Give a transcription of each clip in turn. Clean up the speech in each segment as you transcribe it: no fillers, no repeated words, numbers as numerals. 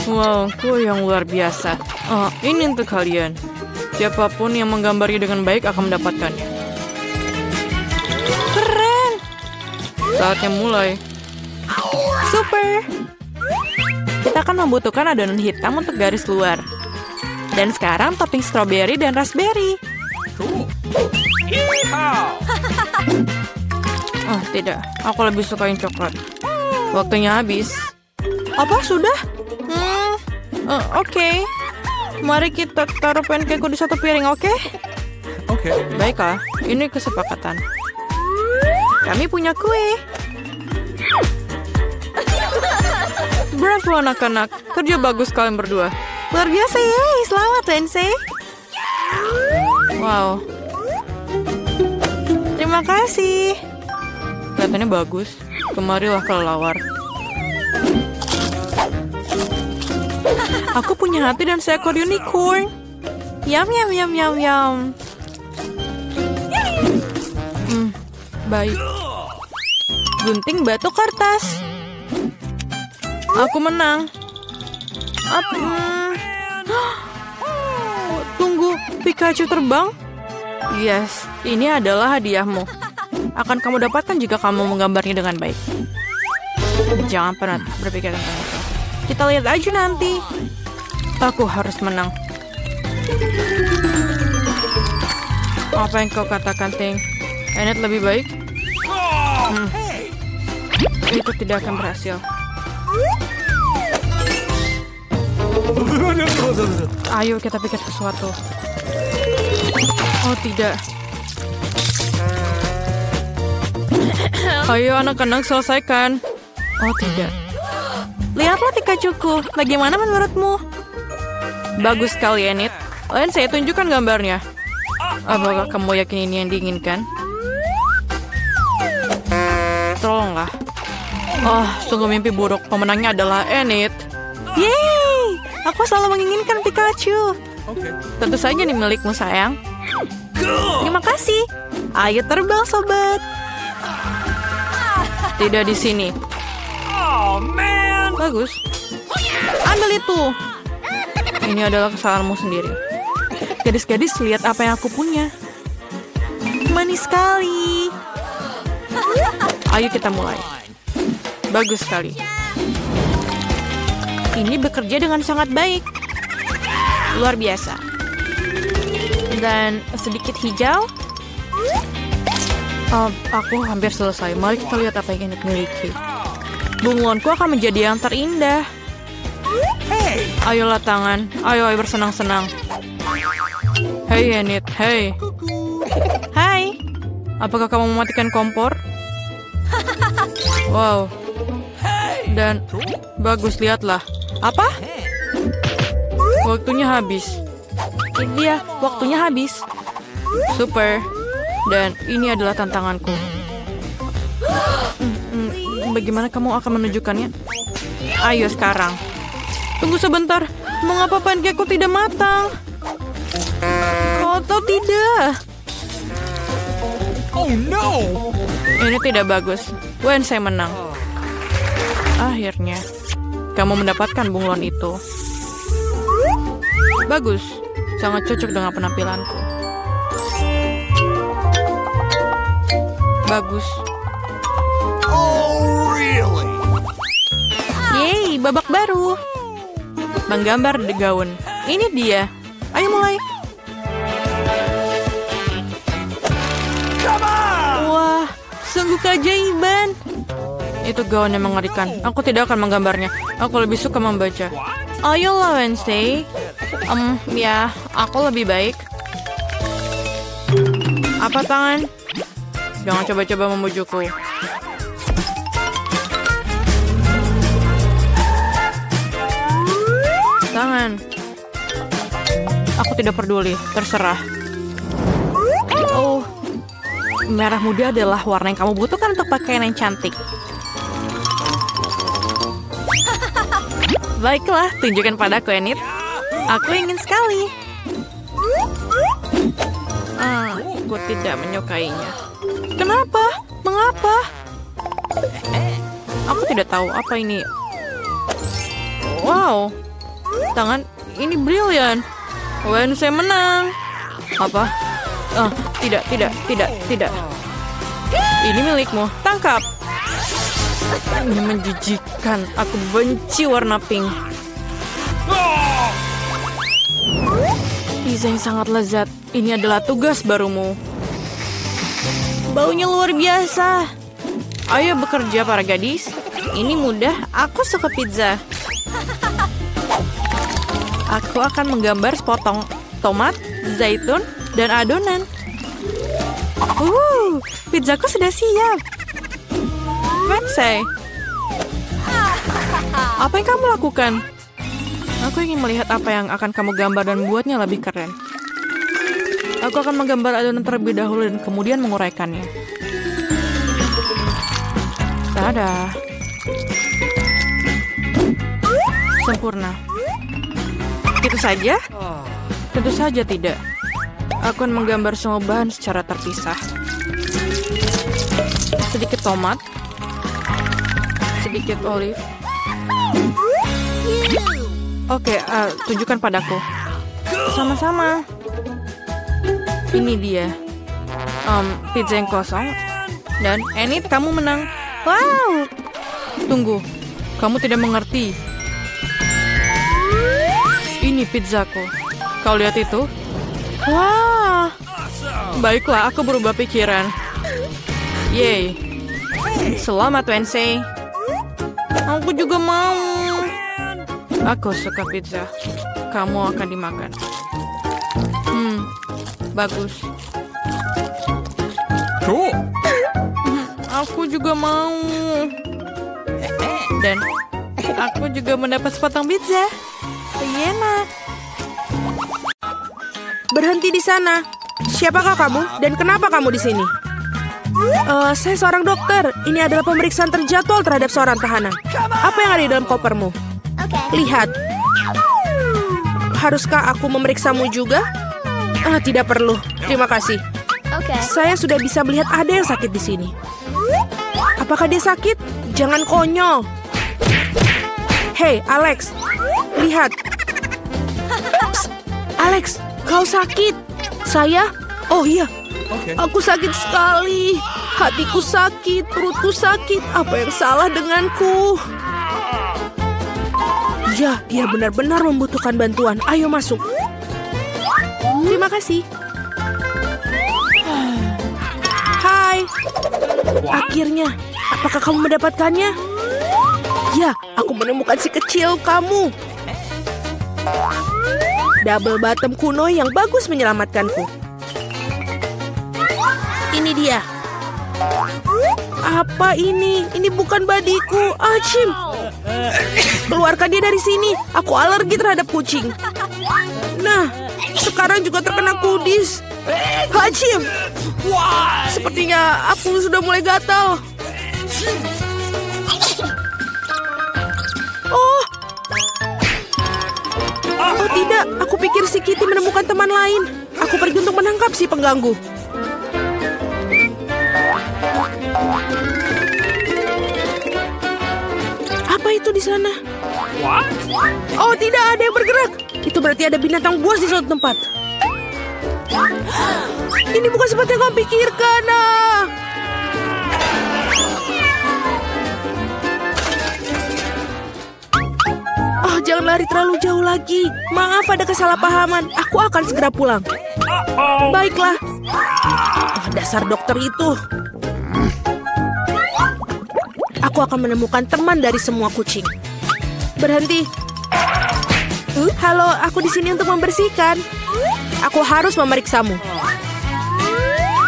Wow, kue yang luar biasa. Ini untuk kalian. Siapapun yang menggambarnya dengan baik akan mendapatkannya. Keren! Saatnya mulai. Super! Kita akan membutuhkan adonan hitam untuk garis luar. Dan sekarang topping stroberi dan raspberry. Oh, tidak. Aku lebih suka yang coklat. Waktunya habis. Apa, sudah? Oke. Mari kita taruh pancakeku di satu piring, oke? Oke. Baiklah, ini kesepakatan. Kami punya kue. Bravo anak-anak, kerja bagus kalian berdua. Luar biasa ya, selamat Wednesday. Wow. Terima kasih. Kelihatannya bagus. Kemarilah kelelawar. Aku punya hati dan seekor unicorn. Yum, yum, yum, yum, yum. Baik. Gunting batu kertas. Aku menang. Tunggu, Pikachu terbang? Yes, ini adalah hadiahmu. Akan kamu dapatkan jika kamu menggambarnya dengan baik. Jangan pernah berpikir tentang itu. Kita lihat aja nanti. Aku harus menang. Apa yang kau katakan, Ting? Enid lebih baik? Itu tidak akan berhasil. Ayo kita pikir sesuatu. Oh tidak. Ayo anak-anak selesaikan. Oh tidak. Lihatlah Pikachuku. Bagaimana menurutmu? Bagus sekali, Enid. Lain saya tunjukkan gambarnya. Apakah kamu yakin ini yang diinginkan? Tolonglah. Oh, sungguh mimpi buruk. Pemenangnya adalah Enid. Yeay! Aku selalu menginginkan Pikachu. Tentu saja ini milikmu, sayang. Terima kasih. Ayo terbang, sobat. Tidak di sini. Bagus. Ambil itu. Ini adalah kesalahanmu sendiri. Gadis-gadis, lihat apa yang aku punya. Manis sekali. Ayo kita mulai. Bagus sekali. Ini bekerja dengan sangat baik. Luar biasa. Dan sedikit hijau. Aku hampir selesai. Mari kita lihat apa yang Enid miliki. Bunglonku akan menjadi yang terindah. Ayolah tangan. Ayo bersenang-senang. Hei Enid, hei. Hai. Apakah kamu mematikan kompor? Wow. Dan bagus, lihatlah. Apa? Waktunya habis. Ini dia, waktunya habis. Super. Dan ini adalah tantanganku. Bagaimana kamu akan menunjukkannya? Ayo sekarang. Tunggu sebentar. Mengapa pancakeku tidak matang? Oh, atau tidak? Oh no! Ini tidak bagus. Wednesday menang. Akhirnya, kamu mendapatkan bunglon itu. Bagus. Sangat cocok dengan penampilanku. Bagus. Oh, really? Yeay, babak baru. Menggambar di gaun. Ini dia. Ayo mulai. Wah, sungguh keajaiban. Itu gaun yang mengerikan. Aku tidak akan menggambarnya. Aku lebih suka membaca. Ayolah Wednesday. Ya, aku lebih baik. Apa tangan? Jangan coba-coba membujukku. Tangan. Aku tidak peduli, terserah. Oh, merah muda adalah warna yang kamu butuhkan untuk pakaian yang cantik. Baiklah, tunjukkan padaku, Enid. Aku ingin sekali. Aku tidak menyukainya. Kenapa? Mengapa? Aku tidak tahu apa ini. Wow, tangan ini brilian. Wednesday menang. Apa? Tidak. Ini milikmu. Tangkap. Ini menjijikan. Aku benci warna pink. Pizza yang sangat lezat. Ini adalah tugas barumu. Baunya luar biasa. Ayo bekerja para gadis. Ini mudah. Aku suka pizza. Aku akan menggambar sepotong tomat, zaitun, dan adonan. Pizzaku sudah siap. Wednesday, apa yang kamu lakukan? Aku ingin melihat apa yang akan kamu gambar dan membuatnya lebih keren. Aku akan menggambar adonan terlebih dahulu dan kemudian menguraikannya. Tada. Sempurna. Itu saja? Tentu saja tidak. Aku akan menggambar semua bahan secara terpisah. Sedikit tomat. Sedikit olive. Oke, tunjukkan padaku. Sama-sama. Ini dia. Pizza yang kosong. Dan Enid, kamu menang. Wow. Tunggu. Kamu tidak mengerti. Ini pizzaku. Kau lihat itu? Wah. Baiklah, aku berubah pikiran. Yeay. Selamat, Wednesday. Aku juga mau. Aku suka pizza. Kamu akan dimakan. Bagus. Cool. Aku juga mau. Dan aku juga mendapat sepotong pizza. Enak. Berhenti di sana. Siapakah kamu dan kenapa kamu di sini? Saya seorang dokter. Ini adalah pemeriksaan terjadwal terhadap seorang tahanan. Apa yang ada di dalam kopermu? Lihat. Haruskah aku memeriksamu juga? Tidak perlu. Terima kasih. Saya sudah bisa melihat ada yang sakit di sini. Apakah dia sakit? Jangan konyol. Hei, Alex. Lihat. Psst. Alex, kau sakit. Saya? Oh iya. Aku sakit sekali. Hatiku sakit, perutku sakit. Apa yang salah denganku? Ya, dia benar-benar membutuhkan bantuan. Ayo masuk. Terima kasih. Hai. Akhirnya, apakah kamu mendapatkannya? Ya, aku menemukan si kecil kamu. Double bottom kuno yang bagus menyelamatkanku. Ini dia. Apa ini? Ini bukan badiku. Achim. Keluarkan dia dari sini. Aku alergi terhadap kucing. Nah, sekarang juga terkena kudis. Achim. Sepertinya aku sudah mulai gatal. Oh tidak, aku pikir si Kitty menemukan teman lain. Aku pergi untuk menangkap si pengganggu. Apa itu di sana? Oh tidak, ada yang bergerak. Itu berarti ada binatang buas di suatu tempat. Ini bukan seperti yang kau pikirkan. Jangan lari terlalu jauh lagi. Maaf, ada kesalahpahaman. Aku akan segera pulang. Baiklah. Dasar dokter itu. Aku akan menemukan teman dari semua kucing. Berhenti. Halo, aku di sini untuk membersihkan. Aku harus memeriksamu.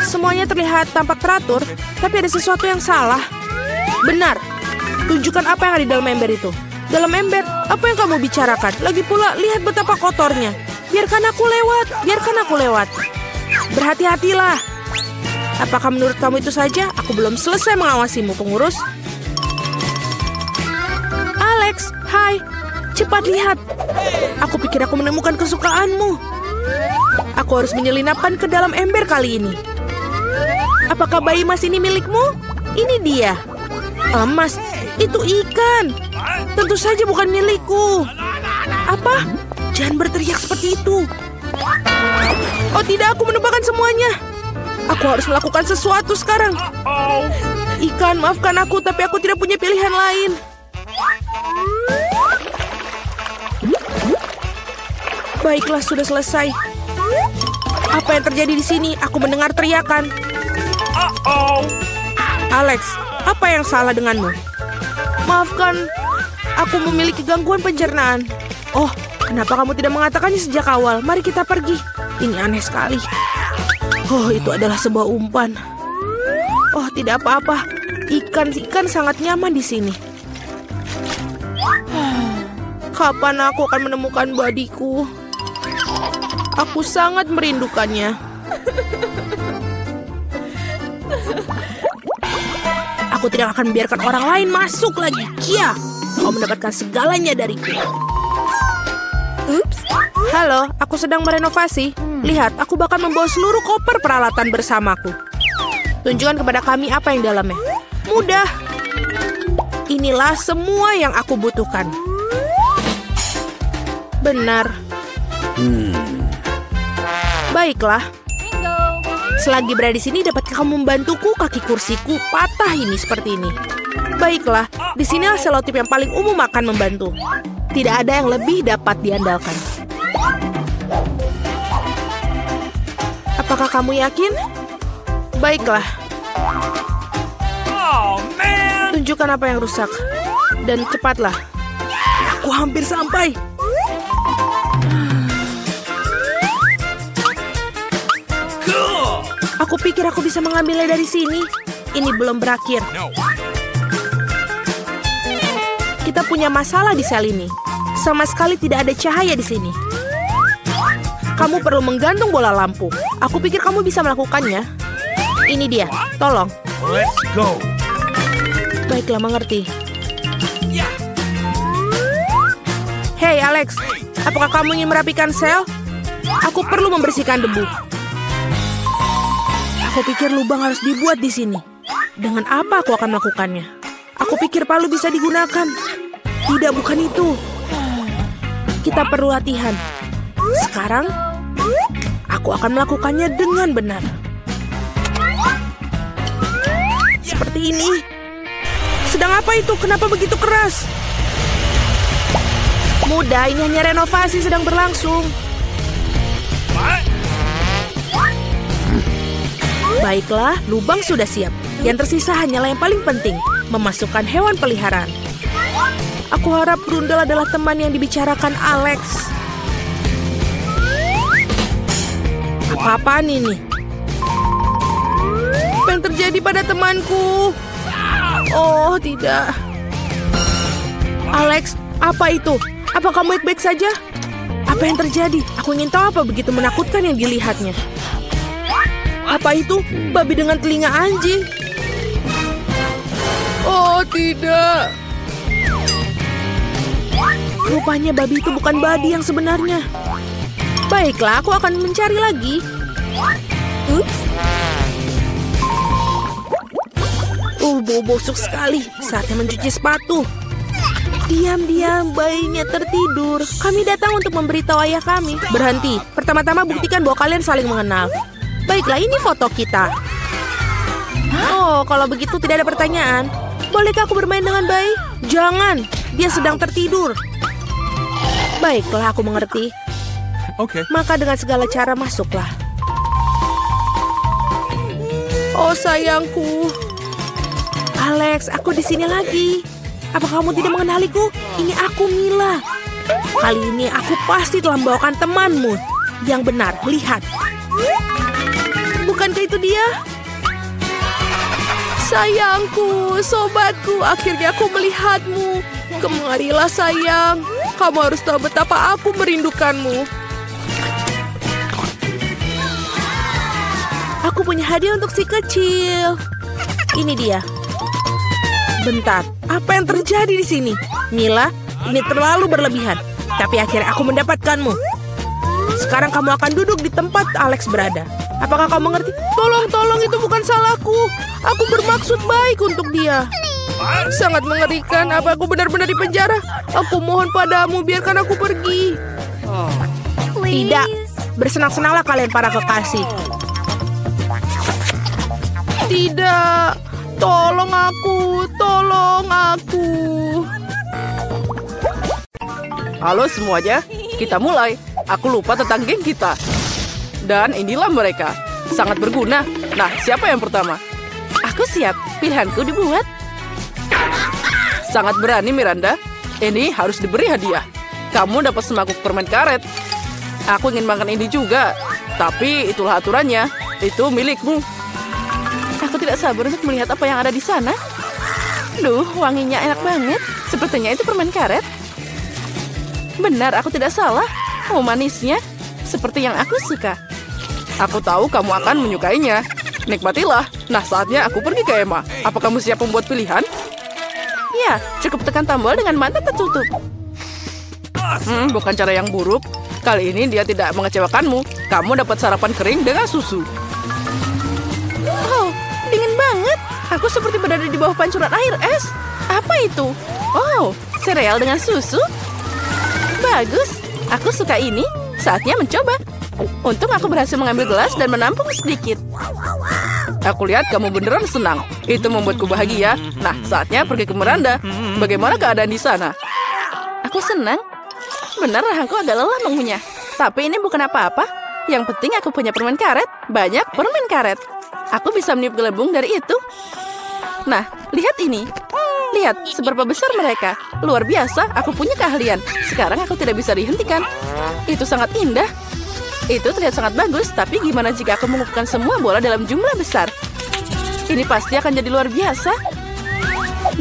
Semuanya terlihat tampak teratur, tapi ada sesuatu yang salah. Benar. Tunjukkan apa yang ada di dalam ember itu. Dalam ember, apa yang kamu bicarakan? Lagi pula, lihat betapa kotornya. Biarkan aku lewat. Berhati-hatilah. Apakah menurut kamu itu saja? Aku belum selesai mengawasimu, pengurus. Alex, hai. Cepat lihat. Aku pikir aku menemukan kesukaanmu. Aku harus menyelinapkan ke dalam ember kali ini. Apakah bayi emas ini milikmu? Ini dia. Emas, itu ikan. Tentu saja bukan milikku. Apa? Jangan berteriak seperti itu. Oh tidak, aku menumpahkan semuanya. Aku harus melakukan sesuatu sekarang. Ikan, maafkan aku, tapi aku tidak punya pilihan lain. Baiklah, sudah selesai. Apa yang terjadi di sini? Aku mendengar teriakan. Alex, apa yang salah denganmu? Maafkan, aku memiliki gangguan pencernaan. Oh, kenapa kamu tidak mengatakannya sejak awal? Mari kita pergi. Ini aneh sekali. Oh, itu adalah sebuah umpan. Oh, tidak apa-apa. Ikan sangat nyaman di sini. Kapan aku akan menemukan badiku? Aku sangat merindukannya. Aku tidak akan membiarkan orang lain masuk lagi. Kia, kau mendapatkan segalanya dariku. Ups. Halo, aku sedang merenovasi. Lihat, aku bahkan membawa seluruh koper peralatan bersamaku. Tunjukkan kepada kami apa yang dalamnya. Mudah. Inilah semua yang aku butuhkan. Benar. Baiklah. Selagi berada di sini, dapatkah kamu membantuku? Kaki kursiku patah ini seperti ini. Baiklah, di sinilah selotip yang paling umum akan membantu. Tidak ada yang lebih dapat diandalkan. Apakah kamu yakin? Baiklah. Tunjukkan apa yang rusak. Dan cepatlah. Aku hampir sampai. Aku pikir aku bisa mengambilnya dari sini. Ini belum berakhir. Kita punya masalah di sel ini. Sama sekali tidak ada cahaya di sini. Kamu perlu menggantung bola lampu. Aku pikir kamu bisa melakukannya. Ini dia, tolong. Let's go. Baiklah, mengerti. Hei, Alex. Apakah kamu ingin merapikan sel? Aku perlu membersihkan debu. Aku pikir lubang harus dibuat di sini. Dengan apa aku akan melakukannya? Aku pikir palu bisa digunakan. Tidak, bukan itu. Kita perlu latihan. Sekarang, aku akan melakukannya dengan benar. Seperti ini. Sedang apa itu? Kenapa begitu keras? Mudah, ini hanya renovasi sedang berlangsung. Baiklah, lubang sudah siap. Yang tersisa hanyalah yang paling penting, memasukkan hewan peliharaan. Aku harap Brundle adalah teman yang dibicarakan Alex. Apa-apaan ini? Apa yang terjadi pada temanku? Oh, tidak. Alex, apa itu? Apa kamu baik-baik saja? Apa yang terjadi? Aku ingin tahu apa begitu menakutkan yang dilihatnya. Apa itu? Babi dengan telinga anjing. Oh, tidak. Rupanya babi itu bukan babi yang sebenarnya. Baiklah, aku akan mencari lagi. Ups. Bau busuk sekali. Saatnya mencuci sepatu. Diam-diam, bayinya tertidur. Kami datang untuk memberitahu ayah kami. Berhenti. Pertama-tama buktikan bahwa kalian saling mengenal. Baiklah, ini foto kita. Oh, kalau begitu tidak ada pertanyaan. Bolehkah aku bermain dengan bayi? Jangan, dia sedang tertidur. Baiklah, aku mengerti. Oke. Maka dengan segala cara masuklah. Oh, sayangku. Alex, aku di sini lagi. Apa kamu tidak mengenaliku? Ini aku, Mila. Kali ini aku pasti telah membawakan temanmu. Yang benar, lihat. Bukankah itu dia? Sayangku, sobatku, akhirnya aku melihatmu. Kemarilah sayang. Kamu harus tahu betapa aku merindukanmu. Aku punya hadiah untuk si kecil. Ini dia. Bentar, apa yang terjadi di sini? Mila, ini terlalu berlebihan. Tapi akhirnya aku mendapatkanmu. Sekarang kamu akan duduk di tempat Alex berada. Apakah kamu mengerti? Tolong, itu bukan salahku. Aku bermaksud baik untuk dia. Sangat mengerikan. Apa aku benar-benar di penjara? Aku mohon padamu, biarkan aku pergi. Tidak. Bersenang-senanglah kalian para kekasih. Tidak. Tolong aku. Tolong aku. Halo semuanya, kita mulai. Aku lupa tentang geng kita. Dan inilah mereka. Sangat berguna. Nah, siapa yang pertama? Aku siap. Pilihanku dibuat. Sangat berani, Miranda. Ini harus diberi hadiah. Kamu dapat semangkuk permen karet. Aku ingin makan ini juga. Tapi itulah aturannya. Itu milikmu. Aku tidak sabar untuk melihat apa yang ada di sana. Duh, wanginya enak banget. Sepertinya itu permen karet. Benar, aku tidak salah. Oh, manisnya. Seperti yang aku suka. Aku tahu kamu akan menyukainya. Nikmatilah. Nah, saatnya aku pergi ke Emma. Apa kamu siap membuat pilihan? Ya, cukup tekan tombol dengan mata tertutup. Bukan cara yang buruk. Kali ini dia tidak mengecewakanmu. Kamu dapat sarapan kering dengan susu. Oh, dingin banget. Aku seperti berada di bawah pancuran air es. Apa itu? Oh, sereal dengan susu? Bagus. Aku suka ini. Saatnya mencoba. Untung aku berhasil mengambil gelas dan menampung sedikit. Aku lihat kamu beneran senang. Itu membuatku bahagia. Nah, saatnya pergi ke Miranda. Bagaimana keadaan di sana? Aku senang. Benar, rahangku agak lelah mengunyah. Tapi ini bukan apa-apa. Yang penting aku punya permen karet. Banyak permen karet. Aku bisa meniup gelembung dari itu. Nah, lihat ini. Lihat, seberapa besar mereka. Luar biasa, aku punya keahlian. Sekarang aku tidak bisa dihentikan. Itu sangat indah. Itu terlihat sangat bagus, tapi gimana jika aku mengumpulkan semua bola dalam jumlah besar? Ini pasti akan jadi luar biasa.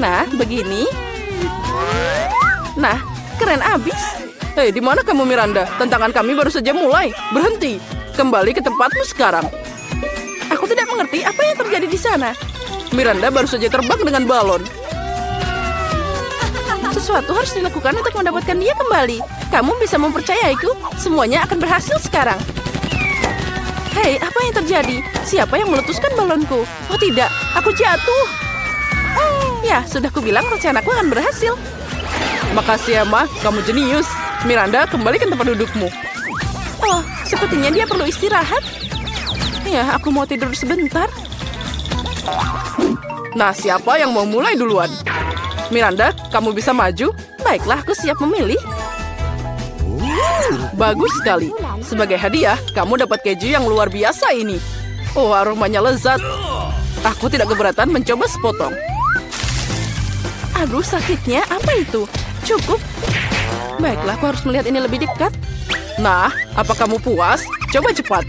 Nah, begini. Nah, keren abis. Hei, di mana kamu, Miranda? Tantangan kami baru saja mulai. Berhenti. Kembali ke tempatmu sekarang. Aku tidak mengerti apa yang terjadi di sana. Miranda baru saja terbang dengan balon. Sesuatu harus dilakukan untuk mendapatkan dia kembali. Kamu bisa mempercayaiku. Semuanya akan berhasil sekarang. Hei, apa yang terjadi? Siapa yang meletuskan balonku? Oh tidak, aku jatuh. Ya, sudah kubilang rencanaku akan berhasil. Makasih, Emma. Kamu jenius. Miranda, kembali ke tempat dudukmu. Oh, sepertinya dia perlu istirahat. Ya, aku mau tidur sebentar. Nah, siapa yang mau mulai duluan? Miranda, kamu bisa maju? Baiklah, aku siap memilih. Bagus sekali. Sebagai hadiah, kamu dapat keju yang luar biasa ini. Oh, aromanya lezat. Aku tidak keberatan mencoba sepotong. Aduh, sakitnya. Apa itu? Cukup. Baiklah, aku harus melihat ini lebih dekat. Nah, apa kamu puas? Coba cepat.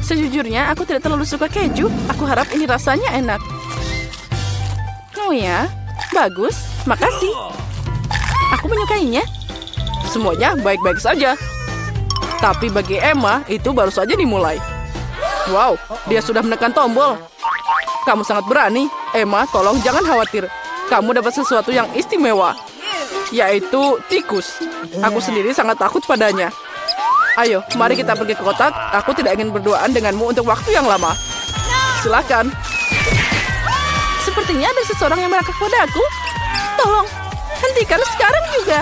Sejujurnya, aku tidak terlalu suka keju. Aku harap ini rasanya enak. Oh ya, bagus. Makasih. Aku menyukainya. Semuanya baik-baik saja. Tapi bagi Emma, itu baru saja dimulai. Wow, dia sudah menekan tombol. Kamu sangat berani. Emma, tolong jangan khawatir. Kamu dapat sesuatu yang istimewa. Yaitu tikus. Aku sendiri sangat takut padanya. Ayo, mari kita pergi ke kotak. Aku tidak ingin berduaan denganmu untuk waktu yang lama. Silakan. Sepertinya ada seseorang yang merangkak padaku. Tolong, hentikan sekarang juga.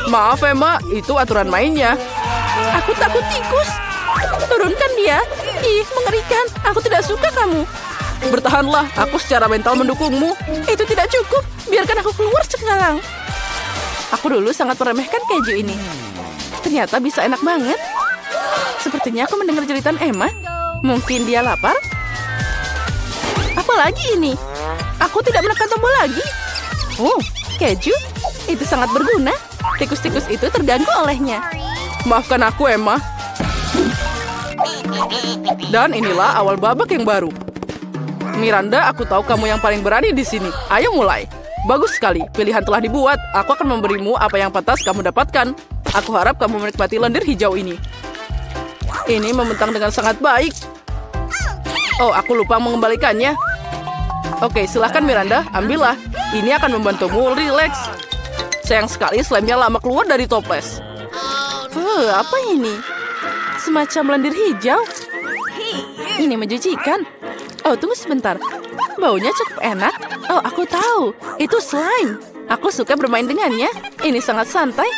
Maaf, Emma, itu aturan mainnya. Aku takut tikus. Turunkan dia. Ih, mengerikan. Aku tidak suka kamu. Bertahanlah, aku secara mental mendukungmu. Itu tidak cukup. Biarkan aku keluar sekarang. Aku dulu sangat meremehkan keju ini. Ternyata bisa enak banget. Sepertinya aku mendengar jeritan Emma. Mungkin dia lapar? Apalagi ini? Aku tidak menekan tombol lagi. Oh, keju? Itu sangat berguna. Tikus-tikus itu terganggu olehnya. Maafkan aku, Emma. Dan inilah awal babak yang baru. Miranda, aku tahu kamu yang paling berani di sini. Ayo mulai. Bagus sekali. Pilihan telah dibuat. Aku akan memberimu apa yang pantas kamu dapatkan. Aku harap kamu menikmati lendir hijau ini. Ini membentang dengan sangat baik. Oh, aku lupa mengembalikannya. Oke, silahkan Miranda, ambillah. Ini akan membantumu rileks. Sayang sekali slime-nya lama keluar dari toples. Apa ini? Semacam lendir hijau. Ini menjijikan. Oh, tunggu sebentar. Baunya cukup enak. Oh, aku tahu. Itu slime. Aku suka bermain dengannya. Ini sangat santai.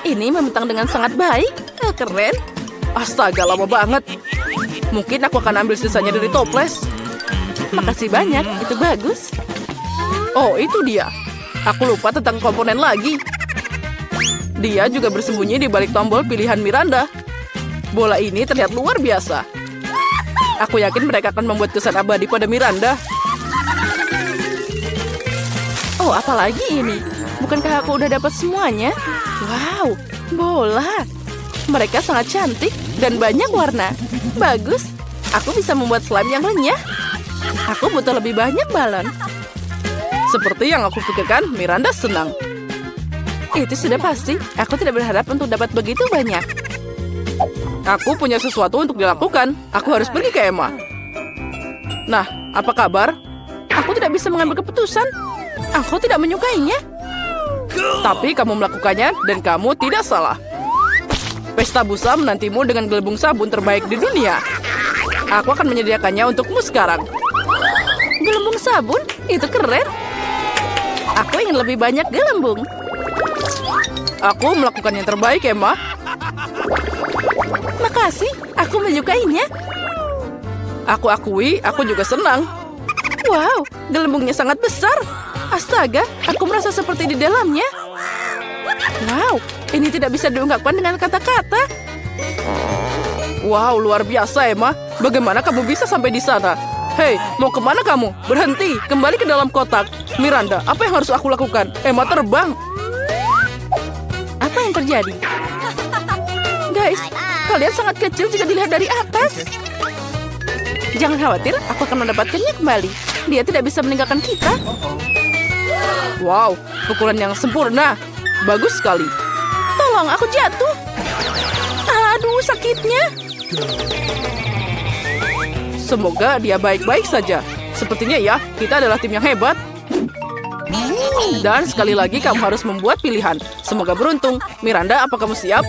Ini membentang dengan sangat baik. Oh, keren. Astaga, lama banget. Mungkin aku akan ambil sisanya dari toples. Makasih banyak, itu bagus. Oh, itu dia. Aku lupa tentang komponen lagi. Dia juga bersembunyi di balik tombol pilihan Miranda. Bola ini terlihat luar biasa. Aku yakin mereka akan membuat kesan abadi pada Miranda. Oh, apalagi ini? Bukankah aku udah dapat semuanya? Wow, bola. Mereka sangat cantik dan banyak warna. Bagus. Aku bisa membuat slime yang renyah. Aku butuh lebih banyak balon. Seperti yang aku pikirkan, Miranda senang. Itu sudah pasti. Aku tidak berharap untuk dapat begitu banyak. Aku punya sesuatu untuk dilakukan. Aku harus pergi ke Emma. Nah, apa kabar? Aku tidak bisa mengambil keputusan. Aku tidak menyukainya. Tapi kamu melakukannya dan kamu tidak salah. Pesta busa menantimu dengan gelembung sabun terbaik di dunia. Aku akan menyediakannya untukmu sekarang. Gelembung sabun? Itu keren. Aku ingin lebih banyak gelembung. Aku melakukan yang terbaik, Emma. Makasih, aku menyukainya. Aku akui, aku juga senang. Wow, gelembungnya sangat besar. Astaga, aku merasa seperti di dalamnya. Wow, ini tidak bisa diungkapkan dengan kata-kata. Wow, luar biasa, Emma. Bagaimana kamu bisa sampai di sana? Hei, mau kemana kamu? Berhenti, kembali ke dalam kotak. Miranda, apa yang harus aku lakukan? Emma terbang. Apa yang terjadi? Guys, kalian sangat kecil jika dilihat dari atas. Jangan khawatir, aku akan mendapatkannya kembali. Dia tidak bisa meninggalkan kita. Wow, pukulan yang sempurna. Bagus sekali. Tolong, aku jatuh. Aduh, sakitnya. Semoga dia baik-baik saja. Sepertinya ya, kita adalah tim yang hebat. Dan sekali lagi kamu harus membuat pilihan. Semoga beruntung. Miranda, apa kamu siap?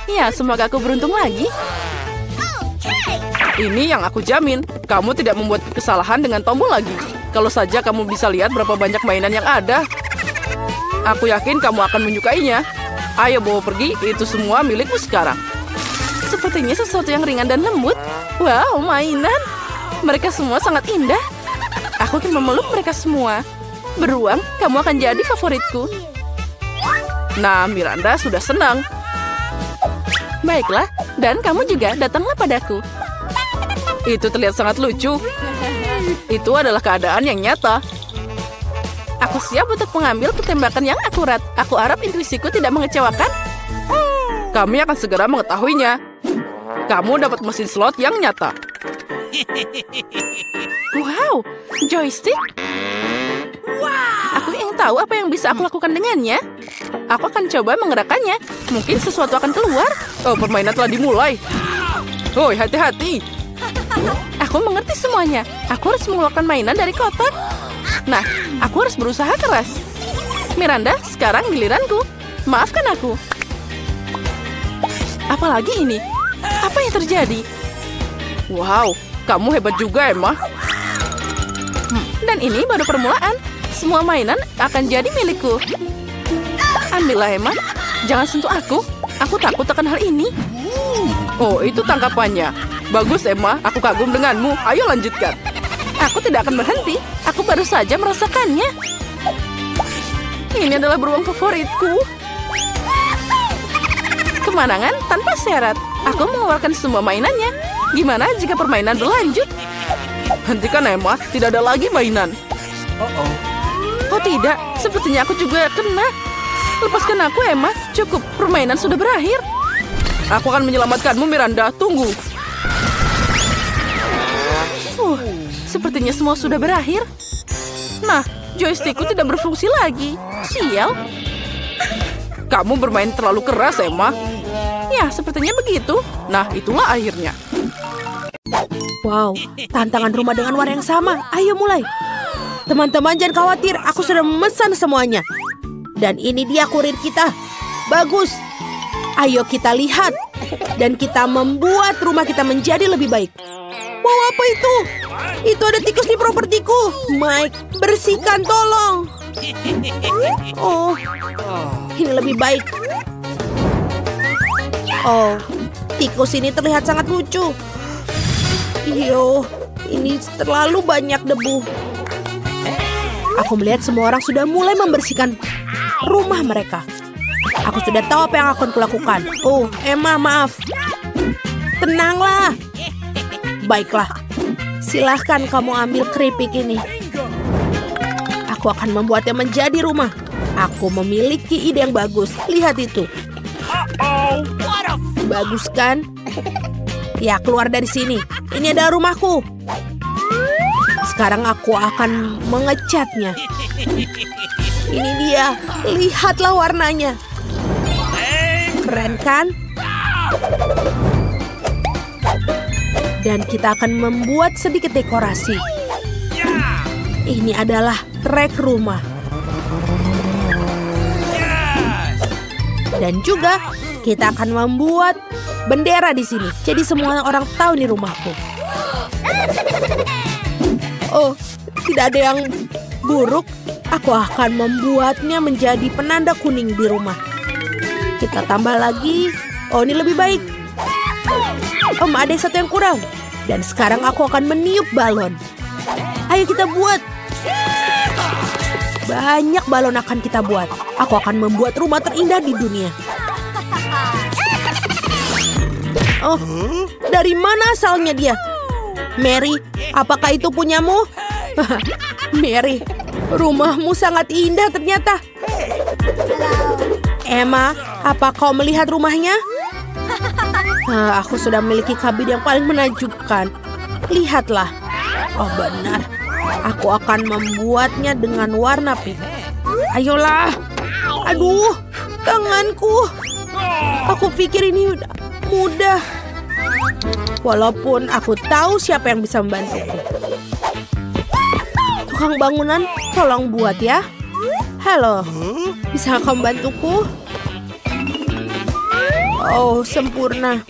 Ya, semoga aku beruntung lagi. Ini yang aku jamin. Kamu tidak membuat kesalahan dengan tombol lagi. Kalau saja kamu bisa lihat berapa banyak mainan yang ada. Aku yakin kamu akan menyukainya. Ayo bawa pergi, itu semua milikmu sekarang. Sepertinya sesuatu yang ringan dan lembut. Wow, mainan. Mereka semua sangat indah. Aku akan memeluk mereka semua. Beruang, kamu akan jadi favoritku. Nah, Miranda sudah senang. Baiklah, dan kamu juga datanglah padaku. Itu terlihat sangat lucu. Itu adalah keadaan yang nyata. Aku siap untuk mengambil tembakan yang akurat. Aku harap intuisiku tidak mengecewakan. Kami akan segera mengetahuinya. Kamu dapat mesin slot yang nyata. Wow, joystick. Aku ingin tahu apa yang bisa aku lakukan dengannya. Aku akan coba menggerakkannya. Mungkin sesuatu akan keluar. Oh, permainan telah dimulai. Hoi, hati-hati. Aku mengerti semuanya. Aku harus mengeluarkan mainan dari kotak. Nah, aku harus berusaha keras. Miranda, sekarang giliranku. Maafkan aku. Apalagi ini? Apa yang terjadi? Wow, kamu hebat juga, Emma. Dan ini baru permulaan. Semua mainan akan jadi milikku. Ambillah, Emma. Jangan sentuh aku. Aku takut akan hal ini. Oh, itu tangkapannya. Bagus, Emma. Aku kagum denganmu. Ayo lanjutkan. Aku tidak akan berhenti. Aku baru saja merasakannya. Ini adalah beruang favoritku. Kemenangan tanpa syarat. Aku mengeluarkan semua mainannya. Gimana jika permainan berlanjut? Hentikan, Emma. Tidak ada lagi mainan. Oh tidak, sepertinya aku juga kena. Lepaskan aku, Emma. Cukup, permainan sudah berakhir. Aku akan menyelamatkanmu, Miranda. Tunggu. Sepertinya semua sudah berakhir. Nah, joystickku tidak berfungsi lagi. Sial. Kamu bermain terlalu keras, Emma. Ya, sepertinya begitu. Nah, itulah akhirnya. Wow, tantangan rumah dengan warna yang sama. Ayo mulai. Teman-teman jangan khawatir, aku sudah memesan semuanya. Dan ini dia kurir kita. Bagus. Ayo kita lihat. Dan kita membuat rumah kita menjadi lebih baik. Wow, apa itu? Itu ada tikus di propertiku. Mike, bersihkan tolong. Oh, ini lebih baik. Oh, tikus ini terlihat sangat lucu. Iyo, ini terlalu banyak debu. Aku melihat semua orang sudah mulai membersihkan rumah mereka. Aku sudah tahu apa yang akan kulakukan. Oh, Emma, maaf. Tenanglah. Baiklah. Silahkan kamu ambil keripik ini. Aku akan membuatnya menjadi rumah. Aku memiliki ide yang bagus. Lihat itu. Bagus kan? Ya, keluar dari sini. Ini adalah rumahku. Sekarang aku akan mengecatnya. Ini dia. Lihatlah warnanya. Keren kan? Dan kita akan membuat sedikit dekorasi. Ini adalah trek rumah. Dan juga kita akan membuat bendera di sini. Jadi semua orang tahu ini rumahku. Oh, tidak ada yang buruk. Aku akan membuatnya menjadi penanda kuning di rumah. Kita tambah lagi. Oh, ini lebih baik. Ada satu yang kurang. Dan sekarang aku akan meniup balon. Ayo kita buat. Banyak balon akan kita buat. Aku akan membuat rumah terindah di dunia. Oh, dari mana asalnya dia? Mary, apakah itu punyamu? Mary, rumahmu sangat indah ternyata. Emma, apa kau melihat rumahnya? Aku sudah memiliki kabin yang paling menakjubkan. Lihatlah. Oh benar. Aku akan membuatnya dengan warna pink. Ayolah. Aduh, tanganku. Aku pikir ini mudah. Walaupun aku tahu siapa yang bisa membantuku. Tukang bangunan, tolong buat ya. Halo, bisa kamu membantuku? Oh, sempurna.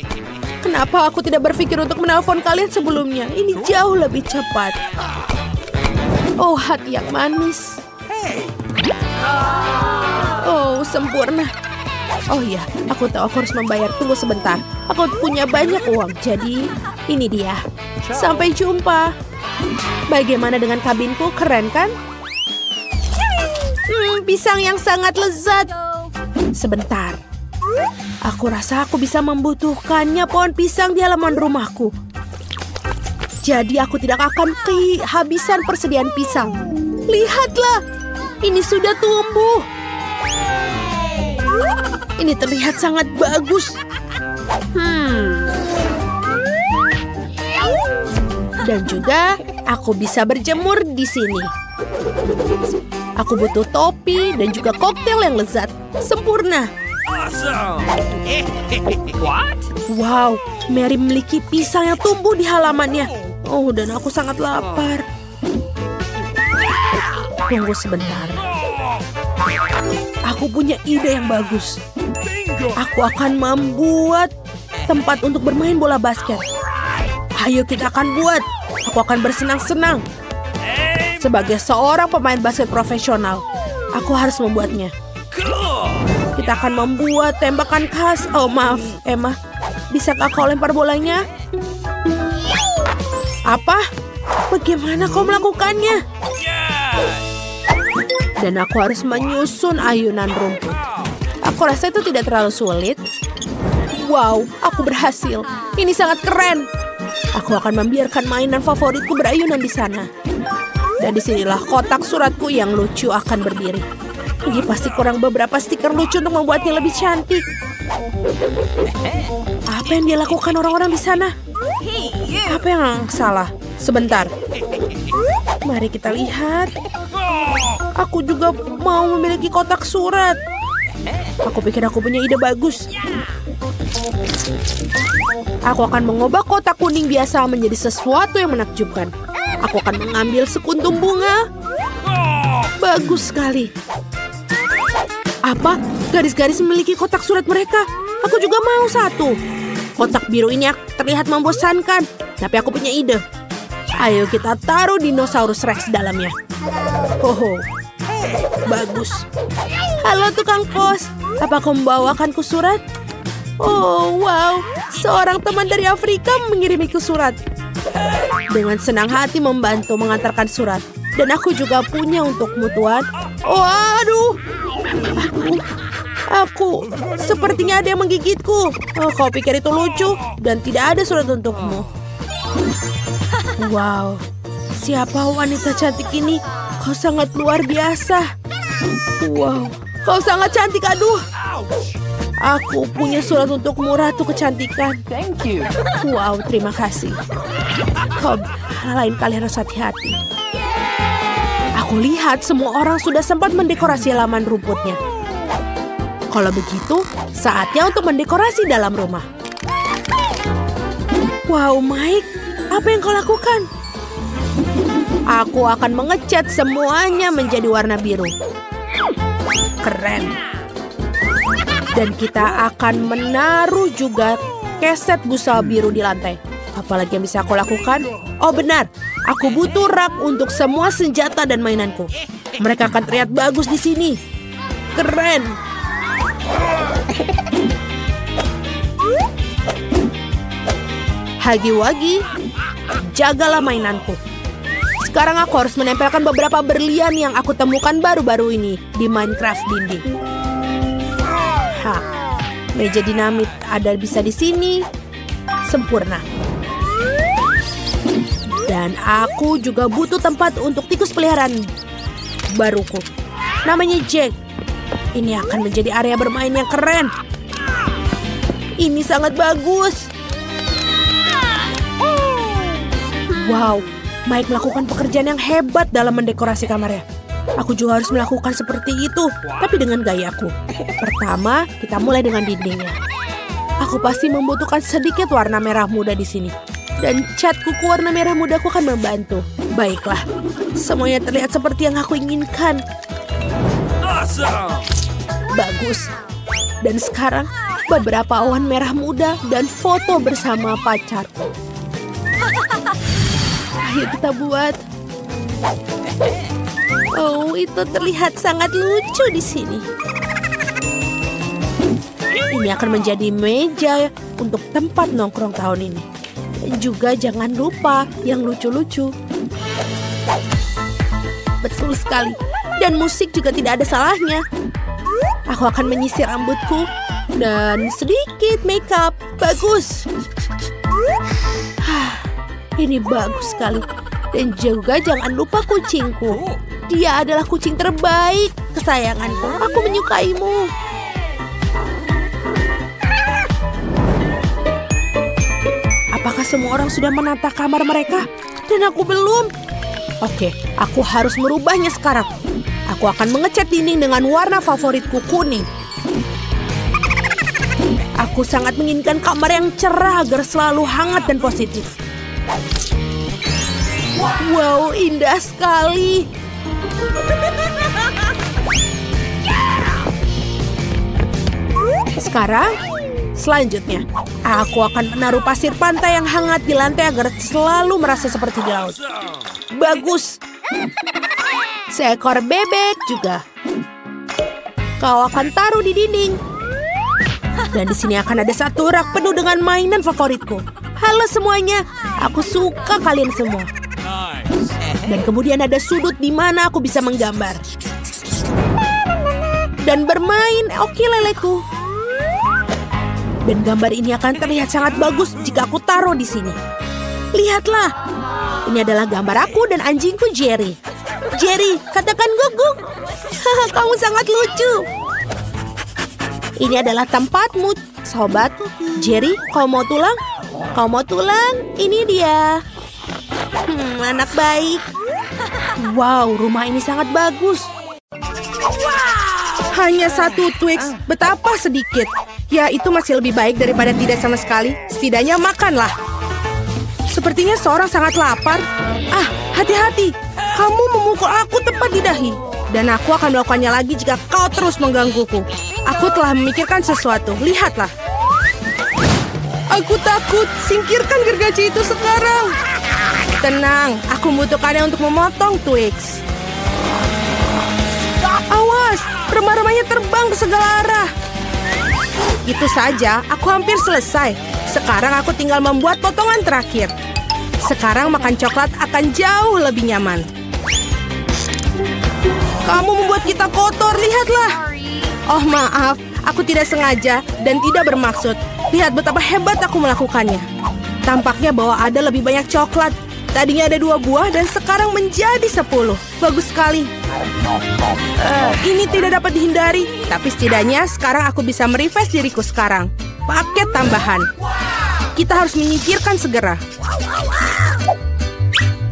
Kenapa aku tidak berpikir untuk menelpon kalian sebelumnya? Ini jauh lebih cepat. Oh, hati yang manis. Oh, sempurna. Oh ya, aku tahu aku harus membayar. Tunggu sebentar. Aku punya banyak uang, jadi ini dia. Sampai jumpa. Bagaimana dengan kabinku? Keren kan? Pisang yang sangat lezat. Sebentar. Aku rasa aku bisa membutuhkannya pohon pisang di halaman rumahku. Jadi aku tidak akan kehabisan persediaan pisang. Lihatlah, ini sudah tumbuh. Ini terlihat sangat bagus. Dan juga aku bisa berjemur di sini. Aku butuh topi dan juga koktail yang lezat. Sempurna. Wow, Mary memiliki pisang yang tumbuh di halamannya. Oh, dan aku sangat lapar. Tunggu sebentar. Aku punya ide yang bagus. Aku akan membuat tempat untuk bermain bola basket. Ayo kita akan buat. Aku akan bersenang-senang. Sebagai seorang pemain basket profesional, aku harus membuatnya. Kita akan membuat tembakan khas. Oh, maaf, Emma. Bisakah kau lempar bolanya? Apa? Bagaimana kau melakukannya? Dan aku harus menyusun ayunan rumput. Aku rasa itu tidak terlalu sulit. Wow, aku berhasil. Ini sangat keren. Aku akan membiarkan mainan favoritku berayunan di sana. Dan disinilah kotak suratku yang lucu akan berdiri. Ini pasti kurang beberapa stiker lucu untuk membuatnya lebih cantik. Apa yang dia lakukan orang-orang di sana? Apa yang salah? Sebentar. Mari kita lihat. Aku juga mau memiliki kotak surat. Aku pikir aku punya ide bagus. Aku akan mengubah kotak kuning biasa menjadi sesuatu yang menakjubkan. Aku akan mengambil sekuntum bunga. Bagus sekali. Apa? Garis-garis memiliki kotak surat mereka. Aku juga mau satu. Kotak biru ini terlihat membosankan. Tapi aku punya ide. Ayo kita taruh dinosaurus Rex dalamnya. Oh, bagus. Halo tukang pos, apa kau membawakanku surat? Oh, wow. Seorang teman dari Afrika mengirimiku surat. Dengan senang hati membantu mengantarkan surat. Dan aku juga punya untukmu, Tuan. Oh, aduh. Aku, sepertinya ada yang menggigitku. Oh, kau pikir itu lucu? Dan tidak ada surat untukmu. Wow, siapa wanita cantik ini? Kau sangat luar biasa. Wow, kau sangat cantik, aduh. Aku punya surat untukmu, Ratu Kecantikan. Thank you. Wow, terima kasih. Kau, lain kali harus hati-hati. Aku lihat semua orang sudah sempat mendekorasi halaman rumputnya. Kalau begitu, saatnya untuk mendekorasi dalam rumah. Wow, Mike, apa yang kau lakukan? Aku akan mengecat semuanya menjadi warna biru. Keren. Dan kita akan menaruh juga keset busa biru di lantai. Apalagi yang bisa aku lakukan? Oh benar, aku butuh rak untuk semua senjata dan mainanku. Mereka akan terlihat bagus di sini. Keren. Hagi-wagi, jagalah mainanku. Sekarang aku harus menempelkan beberapa berlian yang aku temukan baru-baru ini di Minecraft dinding. Meja dinamit ada bisa di sini. Sempurna. Dan aku juga butuh tempat untuk tikus peliharaan baruku. Namanya Jack. Ini akan menjadi area bermain yang keren. Ini sangat bagus. Wow, Mike melakukan pekerjaan yang hebat dalam mendekorasi kamarnya. Aku juga harus melakukan seperti itu, tapi dengan gayaku. Pertama, kita mulai dengan dindingnya. Aku pasti membutuhkan sedikit warna merah muda di sini. Dan cat kuku warna merah mudaku akan membantu. Baiklah, semuanya terlihat seperti yang aku inginkan. Bagus. Dan sekarang, beberapa awan merah muda dan foto bersama pacarku. Ayo kita buat. Oh, itu terlihat sangat lucu di sini. Ini akan menjadi meja untuk tempat nongkrong tahun ini. Dan juga jangan lupa yang lucu-lucu. Betul sekali. Dan musik juga tidak ada salahnya. Aku akan menyisir rambutku dan sedikit makeup. Bagus. Ini bagus sekali. Dan juga jangan lupa kucingku. Dia adalah kucing terbaik kesayanganku. Aku menyukaimu. Apakah semua orang sudah menata kamar mereka? Dan aku belum. Oke, aku harus merubahnya sekarang. Aku akan mengecat dinding dengan warna favoritku, kuning. Aku sangat menginginkan kamar yang cerah agar selalu hangat dan positif. Wow, indah sekali. Sekarang, selanjutnya, aku akan menaruh pasir pantai yang hangat di lantai agar selalu merasa seperti di laut. Bagus. Seekor bebek juga. Kau akan taruh di dinding. Dan di sini akan ada satu rak penuh dengan mainan favoritku. Halo semuanya, aku suka kalian semua. Dan kemudian ada sudut di mana aku bisa menggambar. Dan bermain ukuleleku. Dan gambar ini akan terlihat sangat bagus jika aku taruh di sini. Lihatlah. Ini adalah gambar aku dan anjingku Jerry. Jerry, katakan guguk. Kamu sangat lucu. Ini adalah tempatmu, sobat. Jerry, kau mau tulang? Kau mau tulang? Ini dia. Anak baik. Wow, rumah ini sangat bagus. Hanya satu Twix, betapa sedikit. Ya, itu masih lebih baik daripada tidak sama sekali. Setidaknya makanlah. Sepertinya seorang sangat lapar. Hati-hati. Kamu memukul aku tepat di dahi. Dan aku akan melakukannya lagi jika kau terus menggangguku. Aku telah memikirkan sesuatu. Lihatlah. Aku takut. Singkirkan gergaji itu sekarang. Tenang, aku membutuhkannya untuk memotong Twix. Awas, remah-remahnya terbang ke segala arah. Itu saja, aku hampir selesai. Sekarang aku tinggal membuat potongan terakhir. Sekarang makan coklat akan jauh lebih nyaman. Kamu membuat kita kotor, lihatlah. Oh maaf, aku tidak sengaja dan tidak bermaksud. Lihat betapa hebat aku melakukannya. Tampaknya bahwa ada lebih banyak coklat. Tadinya ada 2 buah dan sekarang menjadi 10. Bagus sekali. Ini tidak dapat dihindari. Tapi setidaknya sekarang aku bisa merefresh diriku sekarang. Paket tambahan. Kita harus menyingkirkan segera.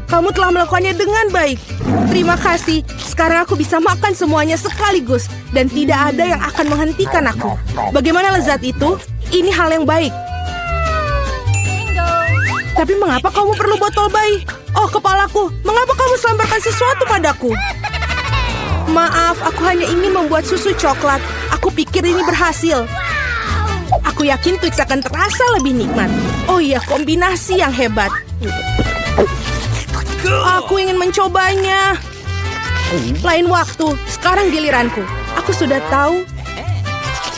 Kamu telah melakukannya dengan baik. Terima kasih. Sekarang aku bisa makan semuanya sekaligus. Dan tidak ada yang akan menghentikan aku. Bagaimana lezat itu? Ini hal yang baik. Tapi mengapa kamu perlu botol bayi? Oh, kepalaku. Mengapa kamu selemparkan sesuatu padaku? Maaf, aku hanya ingin membuat susu coklat. Aku pikir ini berhasil. Aku yakin Twix akan terasa lebih nikmat. Oh iya, kombinasi yang hebat. Aku ingin mencobanya. Lain waktu, sekarang giliranku. Aku sudah tahu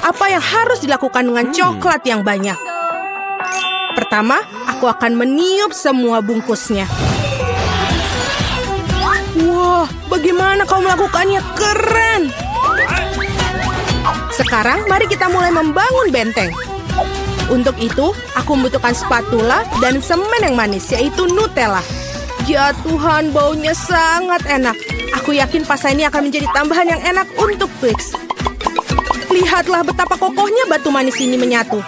apa yang harus dilakukan dengan coklat yang banyak. Pertama, aku akan meniup semua bungkusnya. Wah, bagaimana kau melakukannya? Keren! Sekarang, mari kita mulai membangun benteng. Untuk itu, aku membutuhkan spatula dan semen yang manis, yaitu Nutella. Ya Tuhan, baunya sangat enak. Aku yakin pasta ini akan menjadi tambahan yang enak untuk Twix. Lihatlah betapa kokohnya batu manis ini menyatu.